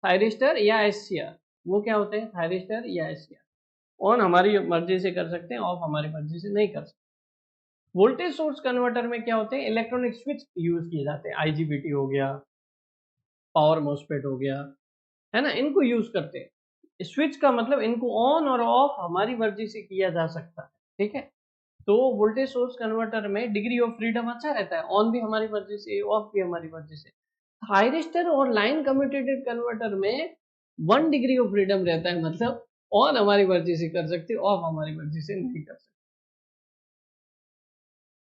थायरिस्टर या एससीआर। वो क्या होते हैं? थायरिस्टर या एससीआर। ऑन हमारी मर्जी से कर सकते हैं, ऑफ हमारी मर्जी से नहीं कर सकते। वोल्टेज सोर्स कन्वर्टर में क्या होते हैं? इलेक्ट्रॉनिक स्विच यूज किए जाते हैं, आईजीबीटी हो गया, पावर मोस्फेट हो गया, है ना, इनको यूज करते हैं। स्विच का मतलब इनको ऑन और ऑफ हमारी मर्जी से किया जा सकता है, ठीक है। तो वोल्टेज सोर्स कन्वर्टर में डिग्री ऑफ फ्रीडम अच्छा रहता है, ऑन भी हमारी मर्जी से, ऑफ भी हमारी मर्जी से। थायरिस्टर और लाइन कम्यूटेटेड कन्वर्टर में 1 डिग्री ऑफ फ्रीडम रहता है, मतलब ऑन हमारी मर्जी से कर सकते, ऑफ हमारी मर्जी से नहीं कर सकते।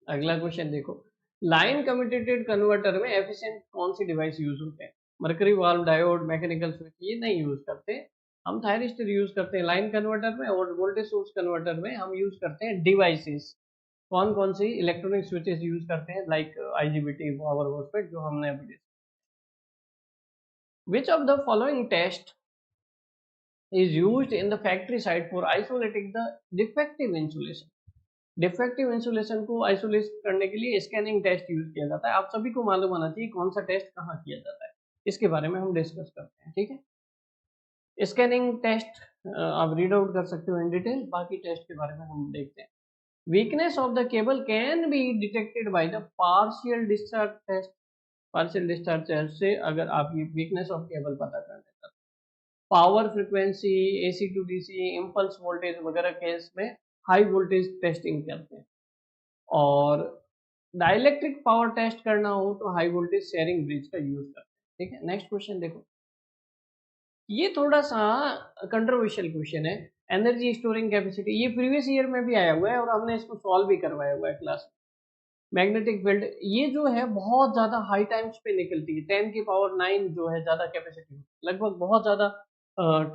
अगला क्वेश्चन देखो, लाइन कम्यूटेटेड कन्वर्टर में एफिशिएंट कौन सी डिवाइस यूज होते हैं? Mercury valve, diode, mechanical switch, ये नहीं यूज करते। हम थायरिस्टर यूज करते हैं लाइन कन्वर्टर में, और वोल्टेज सोर्स कन्वर्टर में हम यूज करते हैं डिवाइसेस। कौन कौन सी? इलेक्ट्रॉनिक स्विचेस यूज करते हैं, लाइक आईजीबीटी, पावर मोस्फेट, जो हमने अभी देखा। Which of the following test is used in the factory side for isolating the defective insulation? Defective insulation को आइसोलेट करने के लिए स्कैनिंग टेस्ट यूज किया जाता है। आप सभी को मालूम होना चाहिए कौन सा टेस्ट कहाँ किया जाता है, इसके बारे में हम डिस्कस करते हैं, ठीक है। स्कैनिंग टेस्ट आप रीड आउट कर सकते हो इन डिटेल, बाकी टेस्ट के बारे में हम देखते हैं। Weakness of the cable can be detected by the partial discharge test. Partial discharge test से अगर आप ये वीकनेस ऑफ केबल पता कर लेते हैं। Power frequency, AC to DC, impulse voltage वगैरह केस में हाई वोल्टेज टेस्टिंग करते हैं। और डाइलेक्ट्रिक पावर टेस्ट करना हो तो हाई वोल्टेज शेयरिंग ब्रिज का यूज करते हैं, ठीक है। नेक्स्ट क्वेश्चन देखो, ये थोड़ा सा कंट्रोवर्शियल क्वेश्चन है। एनर्जी स्टोरिंग कैपेसिटी, ये प्रीवियस ईयर में भी आया हुआ है और हमने इसको सॉल्व भी करवाया हुआ है क्लास में। मैग्नेटिक फील्ड, ये जो है बहुत ज्यादा हाई टाइम्स पे निकलती है, 10 की पावर 9 जो है ज्यादा कैपेसिटी, लगभग बहुत ज्यादा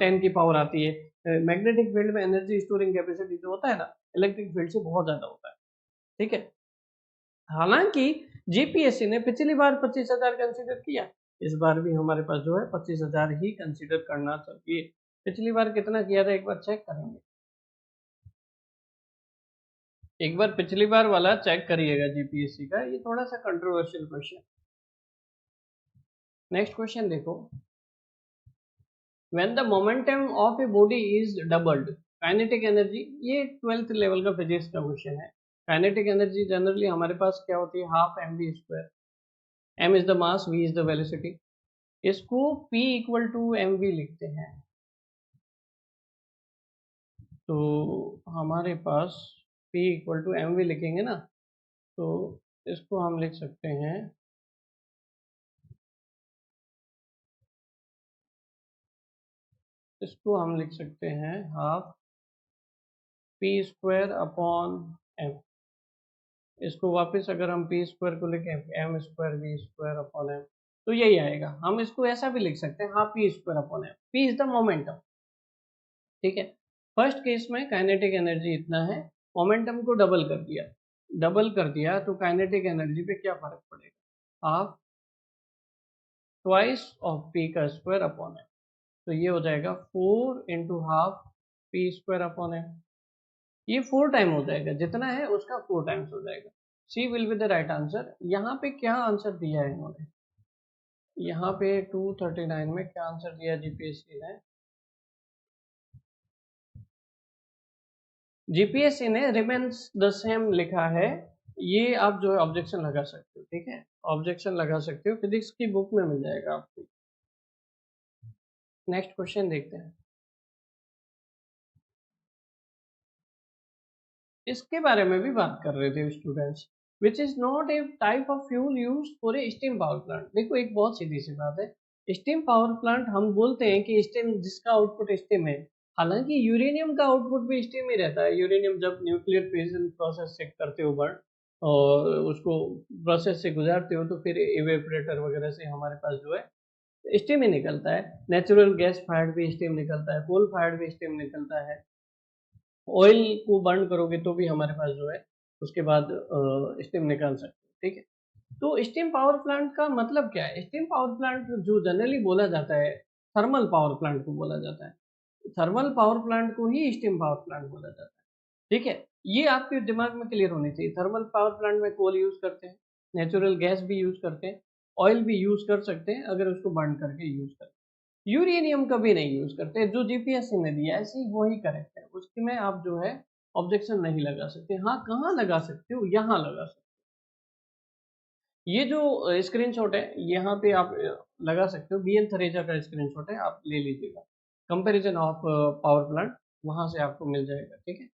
10 की पावर आती है। मैग्नेटिक फील्ड में एनर्जी स्टोरिंग कैपेसिटी जो होता है ना, इलेक्ट्रिक फील्ड से बहुत ज्यादा होता है, ठीक है। हालांकि जीपीएससी ने पिछली बार 25,000 कंसीडर किया, इस बार भी हमारे पास जो है 25,000 ही कंसीडर करना चाहिए। पिछली बार कितना किया था एक बार चेक करेंगे, एक बार पिछली बार वाला चेक करिएगा जीपीएससी का, ये थोड़ा सा कंट्रोवर्शियल क्वेश्चन। नेक्स्ट क्वेश्चन देखो, when the momentum of a body is doubled, kinetic energy, ये 12th लेवल का फिजिक्स का क्वेश्चन है। काइनेटिक एनर्जी जनरली हमारे पास क्या होती है? Half m v square, m is the mass, v is the velocity. इसको P equal to m v लिखते हैं। तो हमारे पास P equal to m v लिखेंगे ना, तो इसको हम लिख सकते हैं, इसको हम लिख सकते हैं half P square upon m. इसको वापस अगर हम P स्क्वायर को लिखें, m square v square upon m, तो यही आएगा। हम इसको ऐसा भी लिख सकते हैं, half P square upon m. P is the momentum, ठीक है। फर्स्ट केस में काइनेटिक एनर्जी इतना है, मोमेंटम को डबल कर दिया, डबल कर दिया तो काइनेटिक एनर्जी पे क्या फर्क पड़ेगा? हाफ ट्वाइस ऑफ पी का स्क्वायर अपॉन एम, तो ये हो जाएगा 4 into half p square upon m. ये 4 टाइम हो जाएगा, जितना है उसका 4 टाइम्स हो जाएगा। C will be the right answer. यहाँ पे क्या आंसर दिया है इन्होंने? यहाँ पे 239 में क्या आंसर दिया जीपीएससी ने? जीपीएससी ने रिमेन्स द सेम लिखा है। ये आप जो है ऑब्जेक्शन लगा सकते हो, ठीक है, ऑब्जेक्शन लगा सकते हो, फिजिक्स की बुक में मिल जाएगा आपको। नेक्स्ट क्वेश्चन देखते हैं, इसके बारे में भी बात कर रहे थे students. Which is not a type of fuel use for a steam power plant. देखो एक बहुत सीधी सी बात है, स्टीम पावर प्लांट हम बोलते हैं कि स्टीम, जिसका आउटपुट स्टीम है, हालांकि यूरेनियम का आउटपुट भी स्टीम ही रहता है। यूरेनियम जब न्यूक्लियर फिजन प्रोसेस से करते हो बर्न, और उसको प्रोसेस से गुजारते हो, तो फिर इवेपोरेटर वगैरह से हमारे पास जो है स्टीम ही निकलता है, नेचुरल गैस फायर्ड भी स्टीम निकलता है, कोल फायर्ड भी स्टीम निकलता है, ऑयल को बर्न करोगे तो भी हमारे पास जो है उसके बाद स्टीम निकाल सकते हो, ठीक है। तो स्टीम पावर प्लांट का मतलब क्या है? स्टीम पावर प्लांट जो जनरली बोला जाता है थर्मल पावर प्लांट को बोला जाता है, थर्मल पावर प्लांट को ही स्टीम पावर प्लांट बोला जाता है, ठीक है। ये आपके दिमाग में क्लियर होनी चाहिए। थर्मल पावर प्लांट में कोल यूज करते हैं, नेचुरल गैस भी यूज करते हैं, ऑयल भी यूज कर सकते हैं अगर उसको बर्न करके यूज करते हैं। यूरेनियम कभी नहीं यूज करते, जो जीपीएससी ने दिया है ऐसे ही वही करेक्ट है, उसमें आप जो है ऑब्जेक्शन नहीं लगा सकते। हाँ, कहाँ लगा सकते हो? यहाँ लगा सकते हो। ये जो स्क्रीनशॉट है यहाँ पे आप लगा सकते हो, बीएल थरेजा का स्क्रीनशॉट है, आप ले लीजिएगा, कंपैरिजन ऑफ पावर प्लांट, वहां से आपको मिल जाएगा, ठीक है।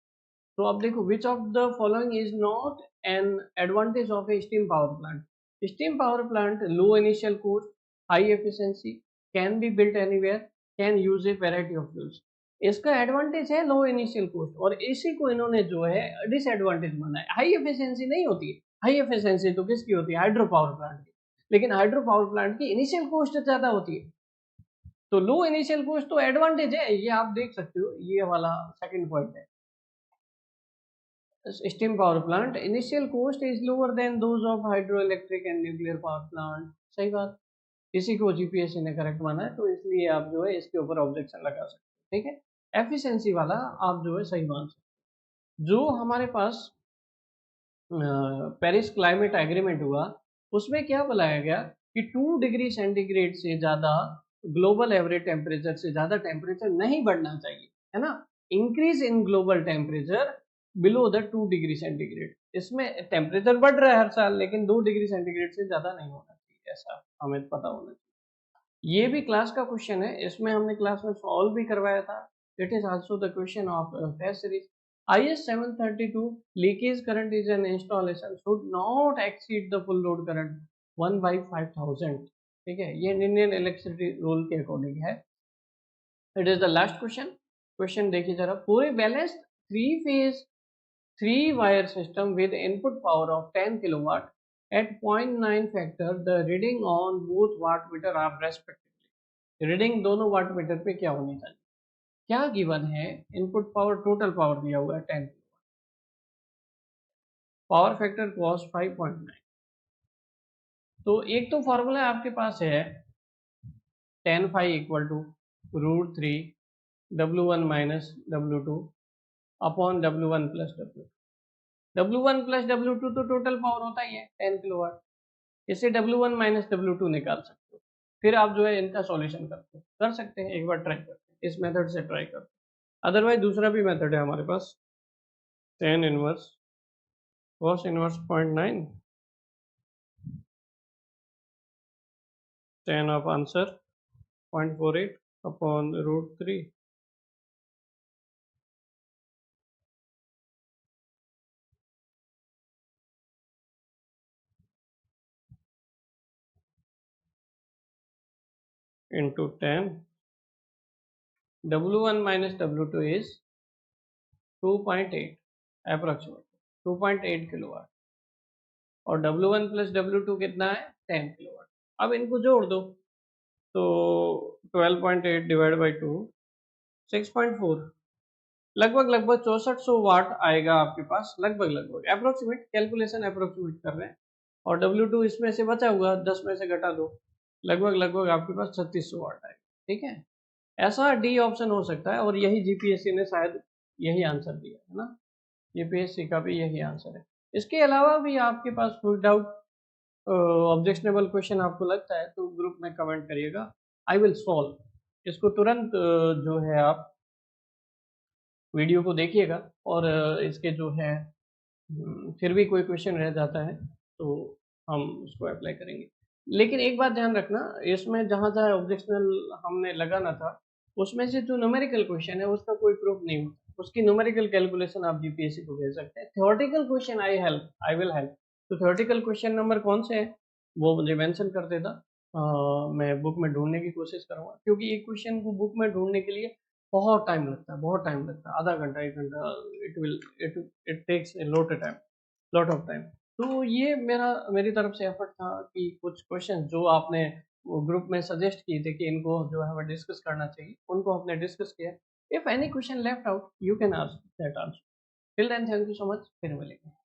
तो अब देखो, विच of the following is not an advantage of A steam power plant? Steam power plant low initial cost, high efficiency, can be built anywhere, can use A variety of fuels. इसका एडवांटेज है लो initial cost, और इसी को इन्होंने जो है disadvantage माना है। हाई एफिशिएंसी नहीं होती है, हाई एफिशिएंसी तो किसकी होती है? हाइड्रो पावर प्लांट की, लेकिन हाइड्रो पावर प्लांट की इनिशियल कॉस्ट ज्यादा होती है। तो लो इनिशियल कॉस्ट तो एडवांटेज है, ये आप देख सकते हो, ये वाला सेकंड पॉइंट है। Steam power plant initial cost is lower than those of hydroelectric and nuclear power plant। सही बात, इसी को जीपीएससी ने करेक्ट माना है, तो इसलिए आप जो है इसके ऊपर ऑब्जेक्शन लगा सकते हैं, ठीक है। एफिशिएंसी वाला आप जो है सही मान सकते। जो हमारे पास पेरिस क्लाइमेट एग्रीमेंट हुआ, उसमें क्या बुलाया गया कि 2 डिग्री सेंटीग्रेड से ज़्यादा ग्लोबल एवरेज टेम्परेचर से ज़्यादा टेम्परेचर नहीं बढ़ना चाहिए, है ना। Increase in global temperature below the 2 degree centigrade. इसमें टेम्परेचर बढ़ रहा है हर साल, लेकिन 2 डिग्री सेंटीग्रेड से ज़्यादा नहीं होना चाहिए, ऐसा हमें पता होना चाहिए। ये भी क्लास का क्वेश्चन है, इसमें हमने क्लास में सॉल्व भी करवाया था। It is also the question of test series. IS 732 leakage current is an installation should not exceed the full load current 1 by 5000, ठीक है। ये इंडियन इलेक्ट्रिसिटी रूल के अकॉर्डिंग है। It is the last question. Question देखिए जरा, पूरे balance 3 phase 3 wire system with input power of 10 kilowatt at 0.9 factor, the reading on both wattmeter are respectively। Reading दोनों wattmeter पे क्या होनी चाहिए? क्या गिवन है? इनपुट पावर, टोटल पावर दिया हुआ है 10, पावर फैक्टर कॉस 5.9। तो एक तो फॉर्मूला आपके पास है tan phi equal to √3 W1 minus W2 upon W1 plus W2। W1 plus W2 तो टोटल पावर होता ही है 10 किलोवाट, इससे W1 माइनस W2 निकाल सकते हो। फिर आप जो है इनका सॉल्यूशन कर सकते हैं, एक बार ट्राई करते हैं, इस मेथड से ट्राई करते हैं। अदरवाइज दूसरा भी मेथड है हमारे पास, tan inverse cos inverse 0.9 tan of answer 0.48 upon √3 into tan। W1 minus W2 is 2.8 approximate 2.8 kilowatt, और W1 प्लस W2 कितना है? 10 किलोवाट। अब इनको जोड़ दो, तो 12.8 डिवाइड बाई 2 6.4, लगभग 6400 वाट आएगा आपके पास, लगभग अप्रोक्सीमेट, कैलकुलेशन अप्रोक्सीमेट कर रहे हैं। और W2 इसमें से बचा हुआ 10 में से घटा दो, लगभग आपके पास 3600 वाट आएगा, ठीक है। ऐसा डी ऑप्शन हो सकता है, और यही जीपीएससी ने शायद यही आंसर दिया है ना, यूपीएससी का भी यही आंसर है। इसके अलावा भी आपके पास कोई डाउट, ऑब्जेक्शनेबल क्वेश्चन आपको लगता है तो ग्रुप में कमेंट करिएगा, आई विल सॉल्व इसको तुरंत। जो है आप वीडियो को देखिएगा, और इसके जो है फिर भी कोई क्वेश्चन रह जाता है तो हम उसको अप्लाई करेंगे। लेकिन एक बात ध्यान रखना, इसमें जहाँ जहाँ ऑब्जेक्शनल हमने लगाना था, उसमें से जो न्यूमेरिकल क्वेश्चन है उसका कोई प्रूफ नहीं होता, उसकी न्यूमेरिकल कैलकुलेशन आप जीपीएससी को भेज सकते हैं। Theoretical question I will help. तो थ्योरेटिकल क्वेश्चन नंबर कौन से हैं वो मुझे मेंशन कर देता, मैं बुक में ढूंढने की कोशिश करूँगा, क्योंकि एक क्वेश्चन को बुक में ढूंढने के लिए बहुत टाइम लगता है, बहुत टाइम लगता है, आधा घंटा 1 घंटा, it takes a lot of time. तो ये मेरी तरफ से एफर्ट था कि कुछ क्वेश्चन जो आपने वो ग्रुप में सजेस्ट किए थे कि इनको जो है वो डिस्कस करना चाहिए, उनको हमने डिस्कस किया। If any question left out you can ask that also. Till then thank you so much, फिर मिलेंगे।